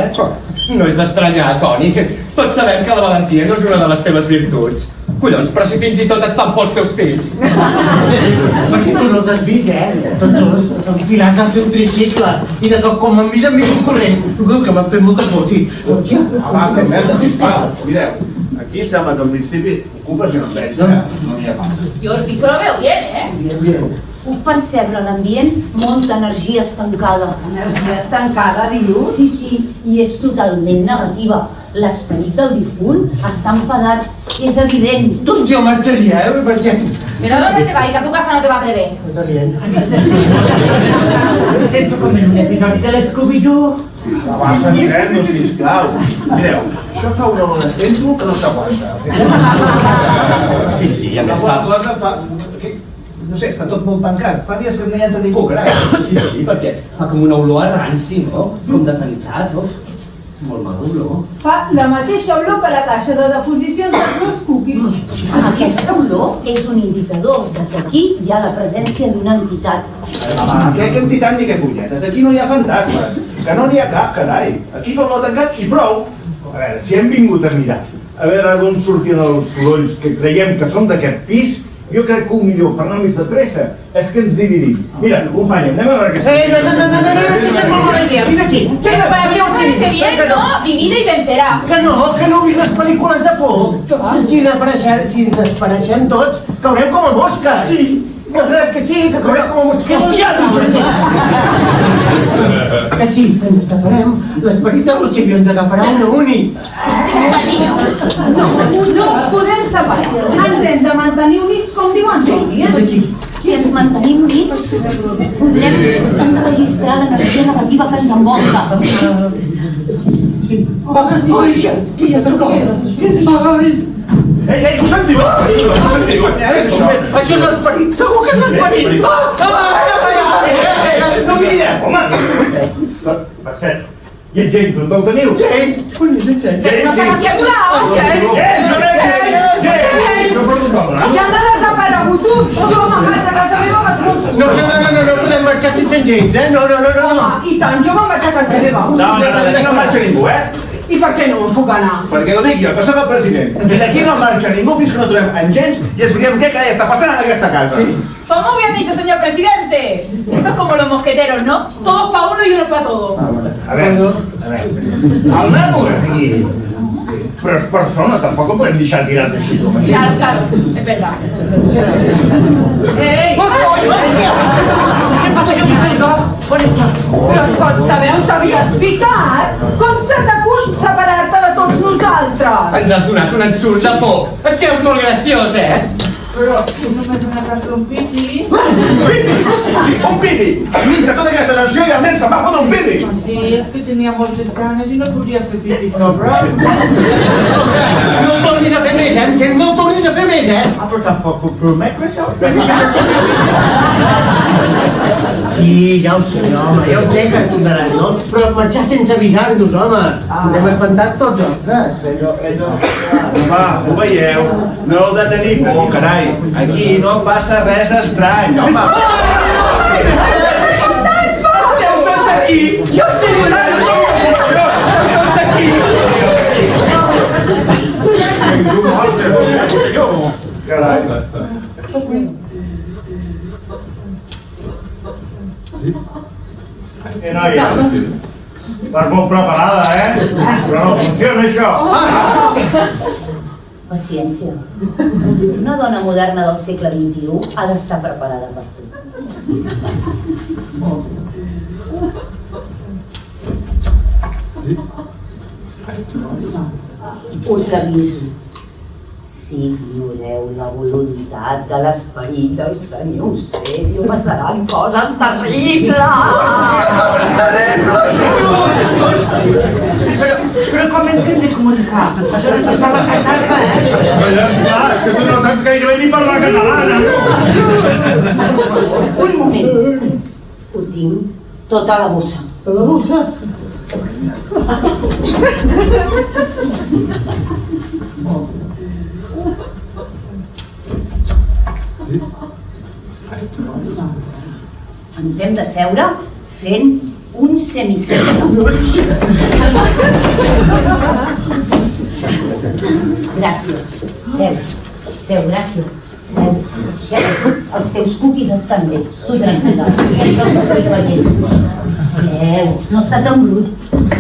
No és d'estranyar, Toni. Tots sabem que la valentia no és una de les teves virtuts. Collons, però si fins i tot et fan por els teus fills. Perquè tu no els has vist, Tots dos enfilats al seu tricicle. I de cop, com m'han vist, em vingut corrents. Que m'han fet molta por, sí. Va, que merda, sisplau. Mireu, aquí sembla que en principi ocupes i no en veig. No n'hi ha pas. Yo el piso lo veo bien, Puc percebre l'ambient, molta energia estancada. Energia estancada, dius? Sí, i és totalment negativa. L'esperit del difunt està enfadat, és evident. Doncs jo marxaria, marxem. Pero ¿dónde te vas? Que a tu casa no te va a atrever. Està bien. Me sento com en un episodi de l'Scooby-Doo. Va, sentirem-nos, sisplau. Mireu, això fa una olor de centro que no s'aguanta. Sí, a més La fa... cosa fa... No sé, està tot molt tancat. Fa dies que no hi entra ningú, carai. Sí, perquè fa com una olor a ranci, no? Com de tancat, molt mala olor. Fa la mateixa olor que la caixa de deposicions dels meus cookies. Aquesta olor és un indicador de que aquí hi ha la presència d'una entitat. Home, què entitat ni què punyetes? Aquí no hi ha fantasmes. Que no n'hi ha cap, carai. Aquí fa olor tancat i prou. A veure, si hem vingut a mirar, a veure d'on sortien els sorolls que creiem que són d'aquest pis, jo crec que el millor, per anar més de pressa, és que ens dividim. Mira, companya, anem a veure què No, molt bona idea, vine aquí. Pero para mí me parece bien, ¿no? Divide y vencerà. Que no he vist les pel·lícules de por. Si desapareixem tots, caurem com a mosques. Sí. Que sí, que caurem com a mosques. Hòstia, que sí, que ens separem, l'esperit de Rochevio ens agafarà una únic. No ens podem separar. Ens hem de mantenir units com diuen Toni, Si ens mantenim units, podrem enregistrar l'energia negativa que ens envolta. Ai, qui és el cop? Ai, Ei, ho sentiu? Ho sentiu? això és l'esperit, segur que és l'esperit. No mirem, home! Per cert, i en James, on el teniu? James, on és en James? No están aquí a tu lado, James. No per tothom, no? Ja m'ha desaparegut tu. Jo me'n vaig a casa meva amb els meus No podem marxar sense en James, no. Home, i tant, jo me'n vaig a casa meva. No, d'aquí no marxa ningú, I per què no em puc anar? Perquè ho dic jo, que soc el president. I d'aquí no marxa ningú fins que no trobem en James i expliquem què carai està passant en aquesta casa. ¿Cómo me han dicho, señor presidente? Esto es como los mosqueteros, ¿no? Todos para uno y uno para todos. A veure, el nano és aquí, però és persona, tampoc ho podem deixar tirat així com així. Claro, es verdad. Ei! Què passa, que on està? Però es pot saber on t'havies ficat? Com se t'acut separar-te de tots nosaltres? Ens has donat un ensurt de por. Et creus molt graciós, Però només una casa un pipi. Un pipi! Enmig de tota aquesta tensió i el nen se'n va fotre un pipi! Sí, és que tenia moltes ganes i no podia fer pipi sobre. No tornis a fer més, James, no tornis a fer més, Ah, però tampoc puc prometre això. Sí, ja ho sé, home, ja ho sé que et tornaran, no? Però marxar sense avisar-nos, home. Ens hem espantat tots els tres. Va, ho veieu? No heu de tenir por, carai. Aquí no passa res estrany, home. Esteu tots aquí! Jo estic Tots aquí! Carai. Noia, estàs molt preparada, però no funciona això. Paciència. Una dona moderna del segle XXI ha d'estar preparada per tot. Us aviso. Si Si ignoreu la voluntat de l'esperit del senyor Eusebio, passaran coses terribles! Però com ens hem de comunicar? Jo no sé parlar català, Ja està, que tu no saps gairebé ni parlar catalana. Un moment. Ho tinc tot a la bossa. A la bossa? Ens hem de seure fent un semicercle. Gràcia. Seu. Seu, gràcia. Seu. Seu. Els teus cookies estan bé. Tu tranquil·la. Això els estic veient. Seu. No està tan brut.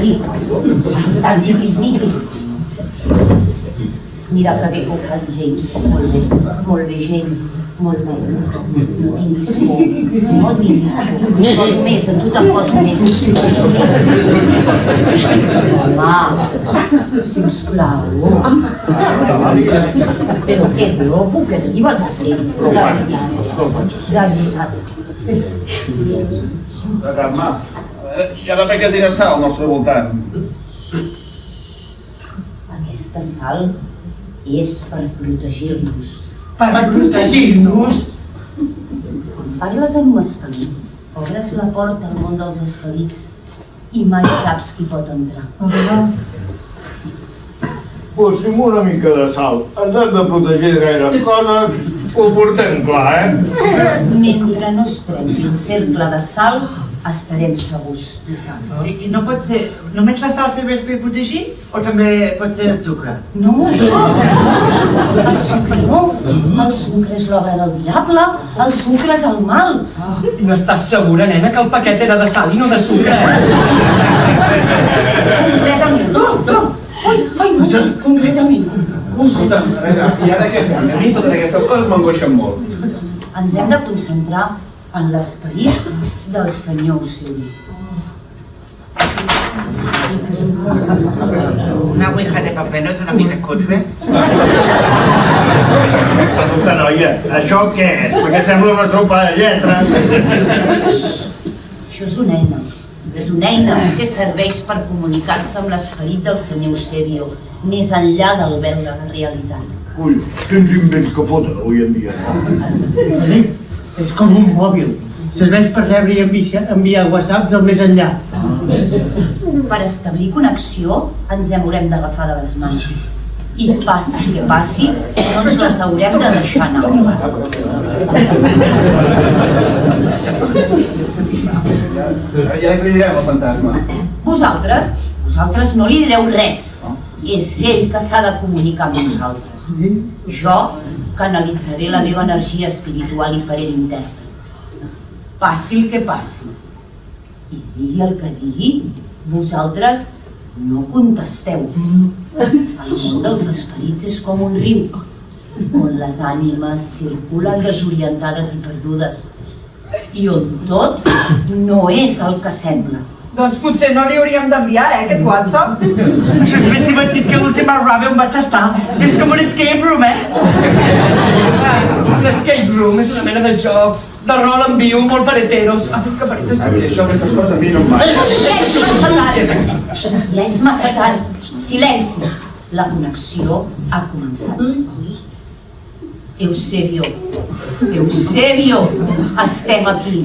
I estan xiquis-miquis. Mira que bé que ho fa el James. Molt bé. Molt bé, James. Molt bé. No tinguis por. No tinguis por. Em poso més, a tu te'n poso més. Home, sisplau. Però què guapo que arribes a ser. De veritat. Carme, hi ha d'haver cadira sal al nostre voltant. Aquesta sal és per protegir-nos. Per protegir-nos? Quan parles amb un esperit, obres la porta al món dels esperits i mai saps qui pot entrar. Pues amb una mica de sal ens hem de protegir de gaire coses, ho portem clar, Mentre no es trenqui el cercle de sal, estarem segurs. I no pot ser... Només la sal serveix per protegir o també pot ser el sucre? No, el sucre no. El sucre és l'obra del diable, el sucre és el mal. I no estàs segura, nena, que el paquet era de sal i no de sucre? Completament. Ai, no, completament. Escolta, a veure, i ara què fem? A mi totes aquestes coses m'angoixen molt. Ens hem de concentrar en l'esperit del senyor Eusebio. Una ouija de paper no és una mica cutre? Escolta, noia, això què és? Perquè sembla una sopa de lletres. Això és una eina. És una eina que serveix per comunicar-se amb l'esperit del senyor Eusebio, més enllà del vel de la realitat. Ui, quins invents que foten avui en dia, no? És com un mòbil. Serveix per rebre i enviar whatsapps del més enllà. Per establir connexió ens hem haurem d'agafar de les mans. I passi el que passi, no ens les haurem de deixar anar. Ja li direm al fantasma. Vosaltres no li direu res. És ell que s'ha de comunicar amb nosaltres. Jo canalitzaré la meva energia espiritual i faré d'intèrpret. Passi el que passi. I digui el que digui, vosaltres no contesteu. El món dels esperits és com un riu, on les ànimes circulen desorientades i perdudes, i on tot no és el que sembla. Doncs potser no li hauríem d'enviar, aquest WhatsApp. Això és més divertit que l'última rave on vaig estar. És com un escape room, L'escape room és una mena de joc de rol en viu molt per heteros. Ai, que veritat. A mi això, aquestes coses a mi no em fan. Ja és massa tard. Silenci. La connexió ha començat. Eusebio, estem aquí.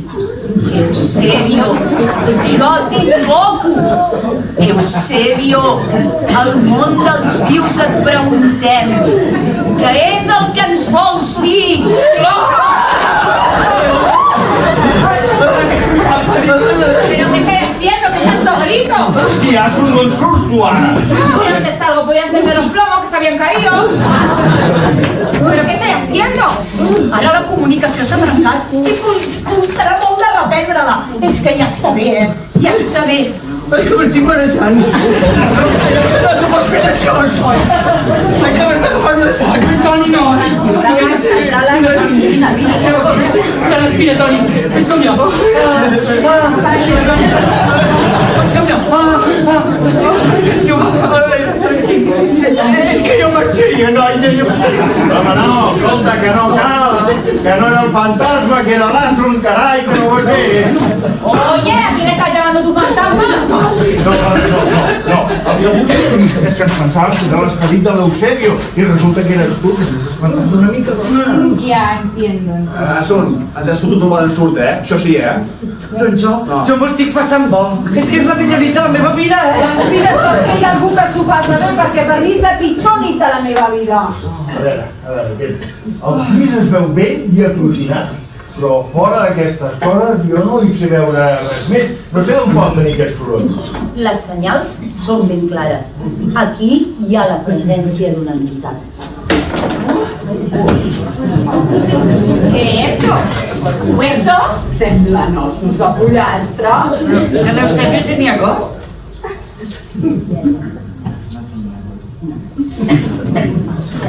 Eusebio, jo t'invoco. Eusebio, al món dels vius et preguntem, què és el que ens vols dir? ¿Pero qué estoy haciendo? ¿Qué tanto grito? Hòstia, has un bon susto ara! ¿De dónde salgo? ¿Podía encender los plomos que se habían caído? ¿Pero qué estoy haciendo? Ara la comunicació s'ha trencat i costarà molt de reprendre-la. És que ja està bé, ja està bé. Ai, que m'estic marejant. No pots fer això, Sol. Ai, que m'està agafant un atac. Toni, no. Que respira, Toni. És com jo. És com jo. És que jo marxaria, nois. Home, no, escolta, que no cal. Que no era el fantasma, que era l'Asun, carai, que no ho has dit. Oye, ¿a quién estás llamando tu fantasma? No. El que vull dir és que ens pensàvem que era l'esperit de l'Eusebio i resulta que eres tu, que t'has espantat una mica, dona. Ya entiendo. Asun, has fotut un bon ensurt, Això sí, Doncs jo m'ho estic passant bo. És que és la millor nit de la meva vida, Doncs mira, sort que hi ha algú que s'ho passa bé, perquè per mi és la pitjor nit de la meva vida. A veure, el pis es veu ben i aclusinat, però fora d'aquestes coses jo no hi sé veure res més. No sé d'on poden venir aquests sorolls. Les senyals són ben clares. Aquí hi ha la presència d'una entitat. ¿Qué es eso? ¿Hueso? Semblen ossos de pollastre. En el sèrio tenia cos?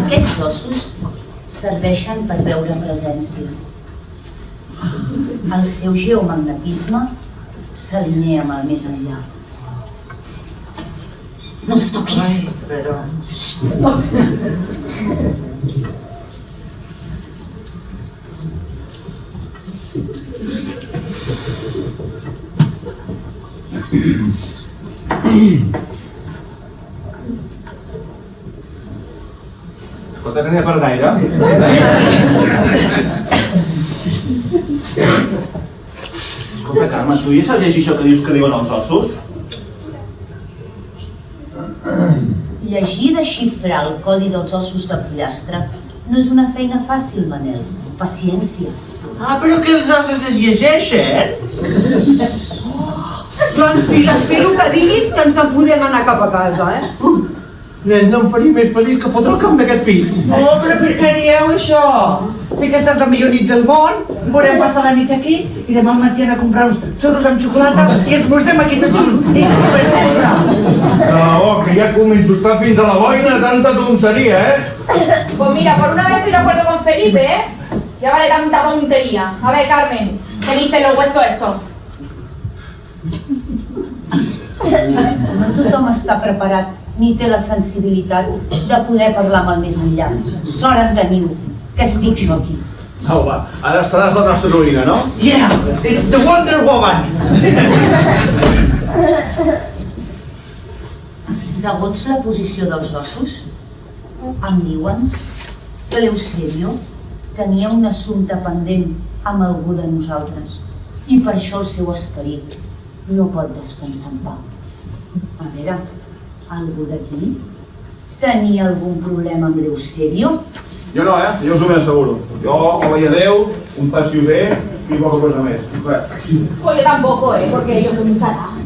Aquests ossos serveixen per veure presències. El seu geomagnetisme s'alinea amb el més enllà. No els toquis! Escolta, que n'hi ha per gaire. Escolta, Carme, tu ja saps llegir això que dius que diuen els ossos? Llegir i desxifrar el codi dels ossos de pollastre no és una feina fàcil, Manel. Paciència. Ah, però que els ossos es llegeixen? Doncs mira, espero que diguis que ens en podem anar cap a casa, Nen, no em faria més feliç que fotre el camp d'aquest pis. Oh, però per què dieu això? Si aquesta és la millor nit del món, podem passar la nit aquí i demà al matí anar a comprar uns xurros amb xocolata i esmorzem aquí tots junts. I per sempre. No, que ja començo a estar fins a la boina de tanta tonteria, Pues mira, por una vez estoy de acuerdo con Felipe, Ya vale tanta tontería. A ver, Carmen, ¿qué viste los huesos esos? No tothom està preparat ni té la sensibilitat de poder parlar amb el més enllà. Sort en teniu, que estic jo aquí. Au, va, ara estaràs la nostra heroïna, no? Yeah, it's the Wonder Woman! Segons la posició dels ossos, em diuen que l'Eusebio tenia un assumpte pendent amb algú de nosaltres i per això el seu esperit no pot descansar en pau. A veure, algú d'aquí tenia algun problema amb l'Eusebio? Jo no, jo us ho ben asseguro. Jo, obeir a Déu, un passi bé i poca cosa més. Pues yo tampoco, porque yo soy un satán.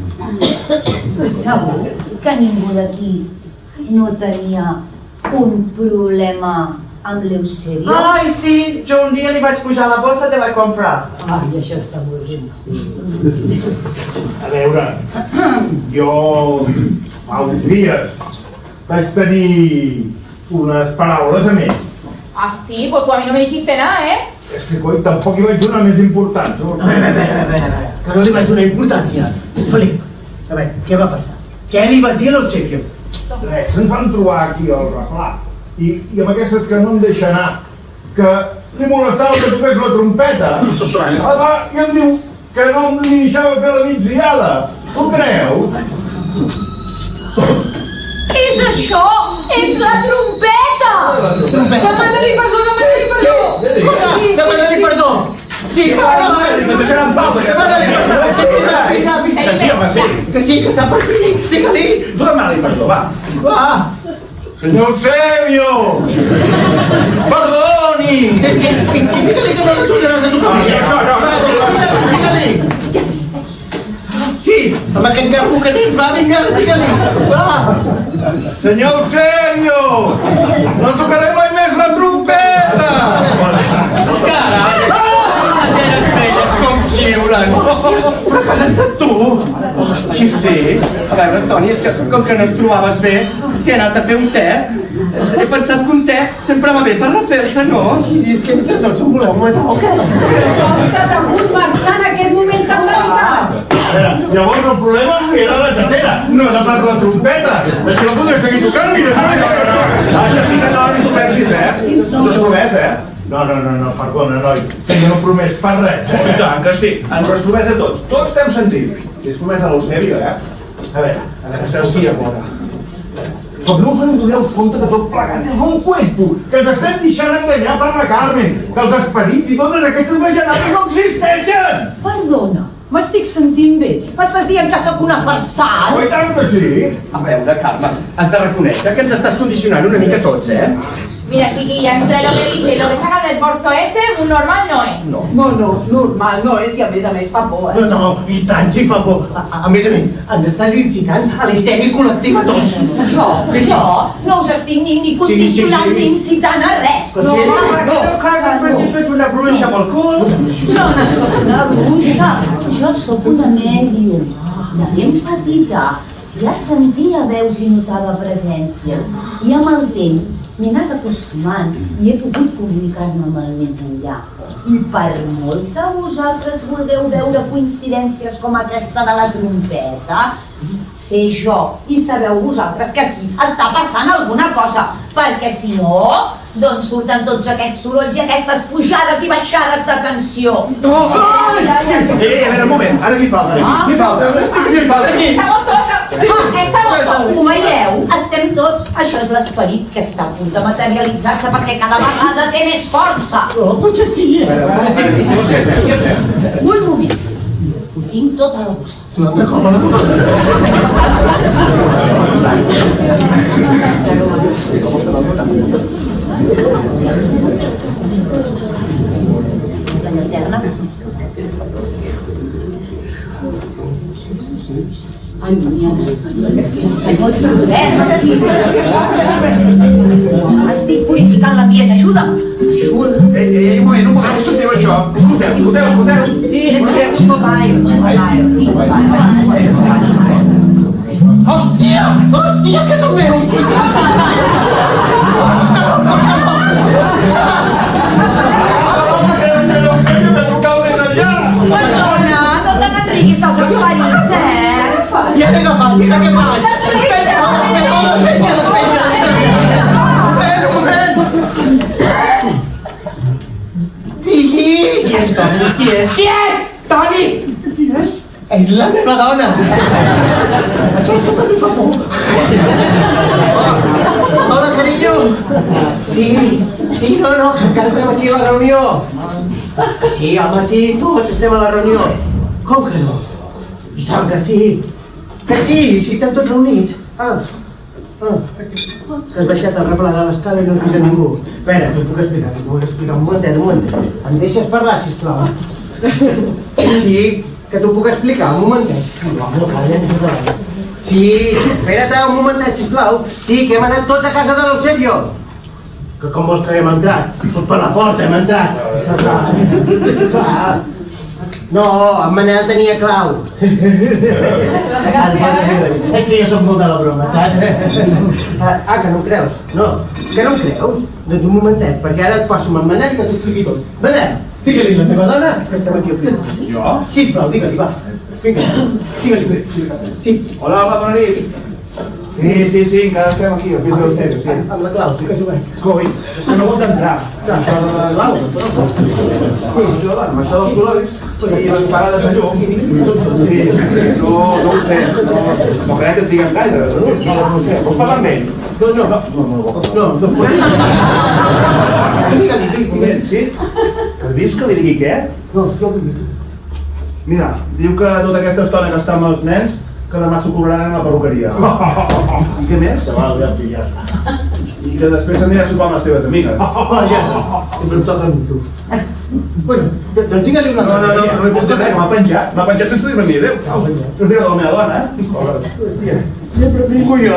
Segur que ningú d'aquí no tenia un problema amb l'Eusebio? Ai, sí, jo un dia li vaig pujar la bossa de la compra. Ai, això està molt bé. A veure, jo fa uns dies vaig tenir unes paraules amb ell. Ah, sí, pues tú a mí no me dijiste nada, És que, coi, tampoc hi vaig donar més importància. A veure, que no li vaig donar importància. Felip, a veure, què va passar? Què li vas dir a l'Eusebio? Res, se'ns van trobar aquí al reflà. I amb aquestes que no em deixa anar, que li molestava que toqués la trompeta. I em diu que no li deixava fer la migdiada. Tu creus? És això! És la trompeta! Demana-li perdó, demana-li perdó! Demana-li perdó! Sí, No deixarà en pau, demana-li perdó! Que sí, home, sí. Que sí, que està per aquí! Digue-li! Dóna-me-li perdó, va. Va! Senyor Eusebio! Perdoni! Digue-li que no la tornaràs a tocar! Digue-li! Sí, amb aquest garbo que tens, va, vinga, digue-li! Va! Senyor Eusebio! No tocaré mai més la trompeta! Cara! Les velles com xiulen! Però que has estat tu? Hosti, sí. A veure, Toni, és que com que no et trobaves bé, t'he anat a fer un te. He pensat que un te sempre va bé per refer-se, no? I és que entre tots em voleu matar o què? Com s'ha degut marxar en aquest moment tan delicat? A veure, Llavors el problema era la tetera, no de pas la trompeta. Això la podries seguir tocant, mira. Això sí que no ens pensis, no és promès, No, perdona, noi, que jo no he promès per res, I tant que sí, ens ho has promès a tots. Tots t'hem sentit. I és promès a l'Eusebio, A veure, Passeu sí a veure. però no us en doneu compte que tot plegat és un cuento, que ens estem deixant enganyar per la Carmen, que els esperits i totes aquestes bajanades no existeixen! Perdona, m'estic sentint bé. M'estàs dient que sóc una farsant? Oh, i tant que sí! A veure, Carme, has de reconèixer que ens estàs condicionant una mica tots, Mira, chiquilla, entre lo que dice y lo que sacan del bolso ese, un normal no es. No, normal no és i a més fa por, No, i tant si fa por. A més, ens estàs incitant a l'histèria col·lectiva tots. Jo no us estic ni condicionant ni incitant a res. No, Carme, però si fes una bruixa amb el cul. Jo no sóc una bruixa, jo sóc una mèdium. De ben petita ja sentia veus i notava presències. I amb el temps m'he anat acostumant i he pogut comunicar-me amb el més enllà. I per molt que vosaltres vulgueu veure coincidències com aquesta de la trompeta, sé jo i sabeu vosaltres que aquí està passant alguna cosa, perquè si no, d'on surten tots aquests sorolls i aquestes pujades i baixades de tensió? A veure, un moment, ara m'hi falta. M'hi falta. Estamos todos. Estamos todos. Ho veieu? Estem tots. Això és l'esperit que està a punt de materialitzar-se perquè cada vegada té més força. Potser sí. Un moment. Ho tinc tot a la bossa. La llanterna. Ai, estic purificant l'ambient, ajuda'm. Un moment, no sentiu això. Escolteu. Hòstia, que és el meu! Perdona, no te n'enriguis dels esperits, Ja l'he agafat, mira què faig! Un moment! Digui! Qui és, Toni? Qui és? Toni! Qui és? És la meva dona! Hola, carinyo! Sí, no, encara estem aquí a la reunió. Sí, home, sí, tots estem a la reunió. Com que no? I tant que sí. Que sí, si estem tots reunits. Que has baixat el replà de l'escala i no has vist a ningú. Espera, t'ho puc explicar, un momentet. Em deixes parlar, sisplau? Sí, que t'ho puc explicar, un momentet. Sí, espera't un momentet, sisplau. Sí, que hem anat tots a casa de l'Eusebio. Que com vols que hem entrat? Doncs per la porta hem entrat. Clar. No, en Manel tenia clau. És que jo soc molt de la broma, saps? Que no em creus? No, que no em creus? Doncs un momentet, perquè ara et passo amb en Manel i que t'ho expliqui tot. Manel, digue-li a la meva dona que estem aquí al final. Jo? Sisplau, digue-li, va. Vinga, digue-li. Sí. Hola, bona nit. Sí, encara estem aquí, al pis de l'Eusebio, sí. Amb la clau, sí que s'ho veig. Coi, és que no vol entrar. Això de la clau, això dels sorolls i les parades de llum. Sí, no ho sé, no crec que et diguem gaire. No ho sé, vols parlar amb ell? No. Digue-li, sí? Que dius que li digui què? No, jo vull dir. Mira, diu que tota aquesta estona que està amb els nens que demà s'ho cobraran a la perruqueria. I què més? I que després s'anirà a sopar amb les seves amigues. Ja, sempre em toca amb tu. Bueno, doncs digue-li una No, cosa. no li puc dir res, m'ha penjat sense dir-me ni adéu. No es dirà de la meva dona, Vingo jo.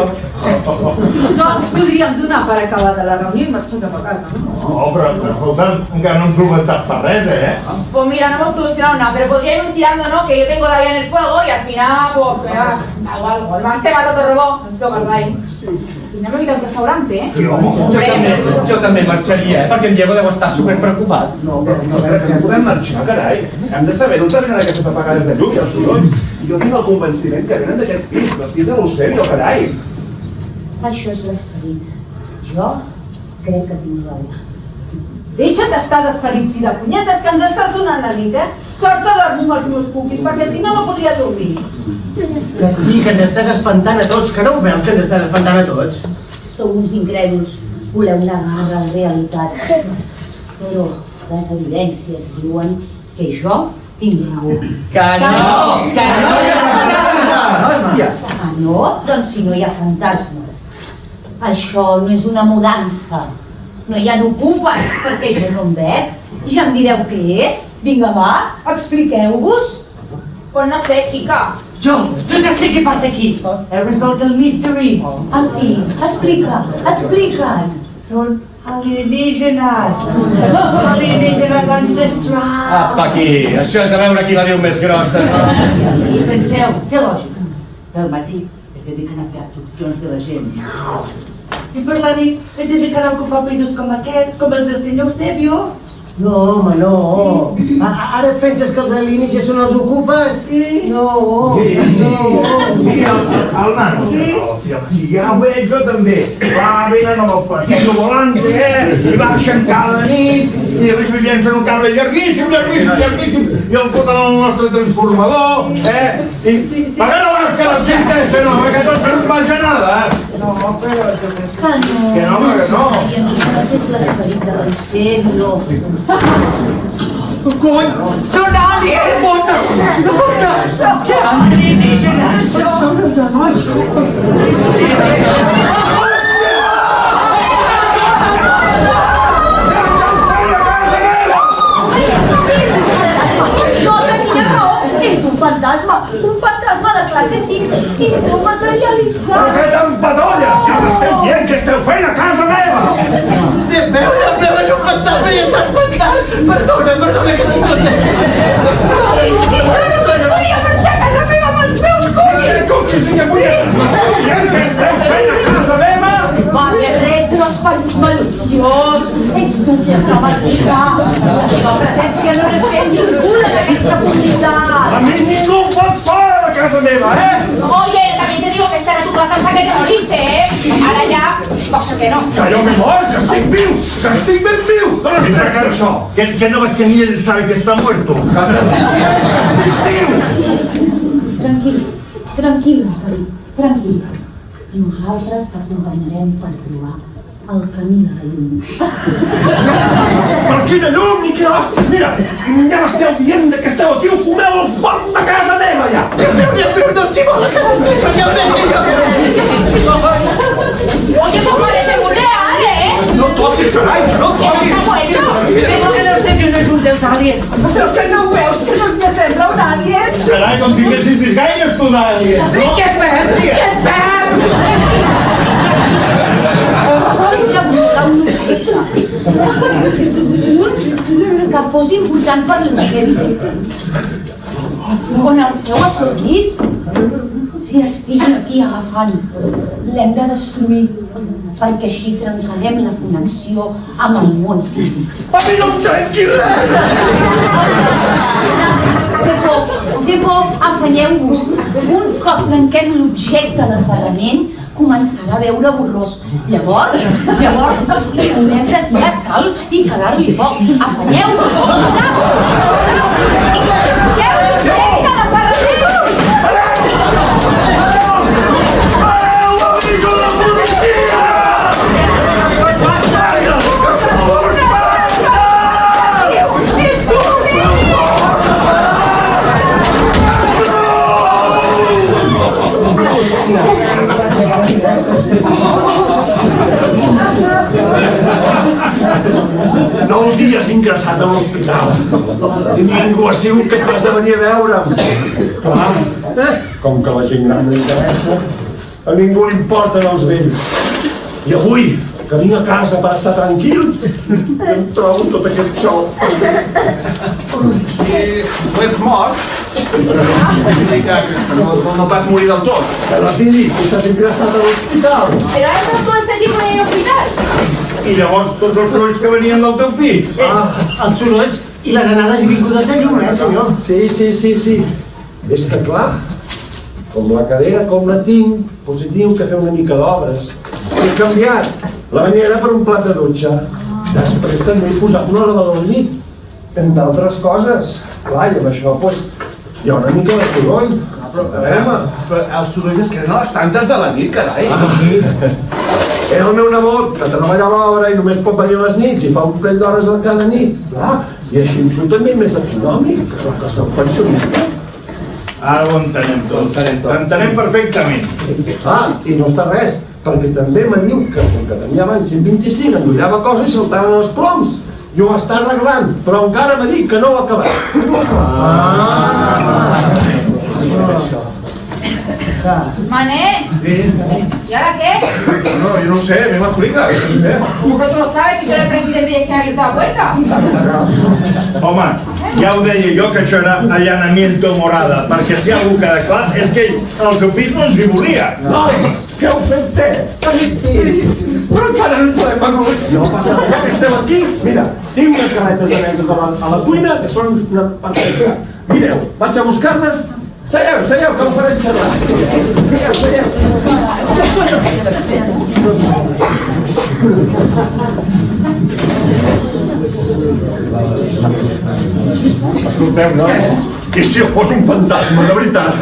Doncs podríem donar per acabada la reunió i marxar cap a casa, no? No, però escolta, encara no hem solventat per res, Pues mira, no hemos solucionado nada, pero podría ir tirando, ¿no? Que yo tengo la vida en el fuego y al final, pues, da igual. Además, te roto el robot, no sé si os acordáis. Y no me quita un restaurante, Jo també marxaria, perquè en Diego deu estar superpreocupat. No podem marxar, carai. Hem de saber d'on venen aquestes apagades de llum i els sorolls. Jo tinc el convenciment que venen d'aquest pis, dels pis de l'Eusebio, carai. Això és l'esperit. Jo crec que tinc raó. Deixa't estar d'esperits i de punyetes que ens estàs donant la nit, Sort de dormir amb els meus cookies, perquè si no podria dormir. Que sí, que ens estàs espantant a tots, que no ho veus que ens estàs espantant a tots? Sou uns incrèduls, voleu negar la realitat. Però les evidències diuen que jo tinc raó. Que no! Hòstia! Ah, no? Doncs si no hi ha fantasmes. Això no és una mudança. No hi ha ocupes, perquè jo no em veig. Ja em direu què és? Vinga, va, expliqueu-vos. Pues no sé, chica. Jo ja sé què passa aquí. He resolt el mystery. Ah, sí? Explica't. Són alienígenes. Alienígenes ancestrals. Apa, aquí. Això és a veure qui la diu més grossa. I penseu, té lògica. Del matí es dediquen a fer abduccions de la gent. I per la nit es dediquen a ocupar pisos com aquests, com els del senyor Eusebio. No, home, no. Ara et penses que els alienígenes són els ocupes? Sí. No. Sí, el nano. Si ja ho veig jo també. Va, venen amb el partito volante, i baixen cada nit, i a més llencen un cable llarguíssim, i el foten al nostre transformador, i pagant hores que l'existeixen, home, que tots són bajanades. No, però jo crec Que no. Que no, home, que no. Alienígenes és l'esperit de l'Eusebio. Cony! Són aliens! Puta! Que alienígenes! Són els anois! Jo tenia raó, és un fantasma de classe 5 i s'ha materialitzat. Què t'empatolles? Ja m'estem dient que esteu fent a casa meva! Déu meu, és un fantasma i està espantant! Perdona, que tinc tot. Volia marxar a casa meva amb els meus cookies! Cookies, que m'esteu dient que esteu fent a casa meva? Va, que retroesperit maliciós! Ets tu qui has de marxar! La teva presència no respecta ningú d'aquesta comunitat! A mi ningú em pot fora de casa meva, Oye, también te digo que estar en tu casa hasta que te moriste, Ahora ya, pasa que no. Que jo m'he mort, que estic viu, que estic ben viu! I tracant això, que no veig que ni ell sabe que està muerto. Tranquil, esperit, tranquil. Nosaltres t'acompanyarem per trobar el camí de la llum. Però quina llum ni quina hòstia! Mira, ja m'esteu dient que esteu aquí, ho comeu al foc de casa meva, ja! No s'hi vol a casa meva, ja ho Oye, pues parece muy real, No toquis, carai, no toquis! Está bueno. Però que no sé que no és un dels aliens. Però que no ho veus, que no s'hi sembla un alien? Carai, com tinguessis vist gaires tu d'àlies, no? Què fem? Hem de buscar un objecte. Un que fos important per l'Eusebio. On el seu assortit s'hi estigui aquí agafant. L'hem de destruir, perquè així trencarem la connexió amb el món físic. A mi no em trenqui res! Té por, afanyeu-vos. Un cop trenquem l'objecte d'aferrament, començarà a veure borrós. Llavors, haurem de tirar sal i calar-li foc. Afanyeu-vos! Nou dies ingressat a l'hospital. I ningú ha sigut capaç de venir a veure'm. Clar, com que la gent gran no interessa, a ningú li importen els vells. I avui, que vinc a casa per estar tranquil, em trobo tot aquest xou. I tu ets mort? Vull dir que no vas morir del tot. Que la Pili, que he estat ingressat a l'hospital. Pero has estado todo este tiempo en el hospital. I llavors tots els sorolls que venien del teu pis. Els sorolls i les anades i vingudes de llum, senyor? Sí. És que clar, com la cadira com la tinc, positiu que fer una mica d'obres. He canviat la banyera per un plat de dutxa. Després també he posat un elevador al llit, entre altres coses. Clar, i amb això hi ha una mica de soroll. Però el soroll és que eren a les tantes de la nit, carai. Era el meu nebot que treballa a l'obra i només pot venir a les nits i fa un parell d'hores a cada nit. Clar, i així em surt també més econòmic, que soc pensionista. Ara ho entenem tot. T'entenem perfectament. I no està res, perquè també me diu que com que tenia abans 125 endollava coses i saltaven els ploms. I ho està arreglant, però encara m'ha dit que no ho ha acabat. Mané, ¿y ahora qué? No, yo no sé, me explica. No sé. ¿Cómo que tú lo sabes si tú eres el presidente y es que ha abierto la puerta? Home, ja ho deia jo que això era allanamiento morada, perquè si algú queda clar és que ell al seu pis no ens hi volia. Nois, què heu fet bé? Però encara no sabem begut. No passa res, que esteu aquí. Mira, tinc unes galetes de meses a la cuina que són una perfecta. Mireu, vaig a buscar-les. Seieu, que ho farem xerrar. Seieu. Escolteu, nois, i si jo fos un fantasma, de veritat?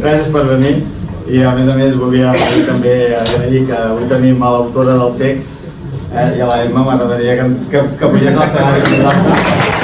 Gràcies per venir i a més volia també agrair que avui tenim a l'autora del text i a la Emma, m'agradaria que pugés a l'escenari.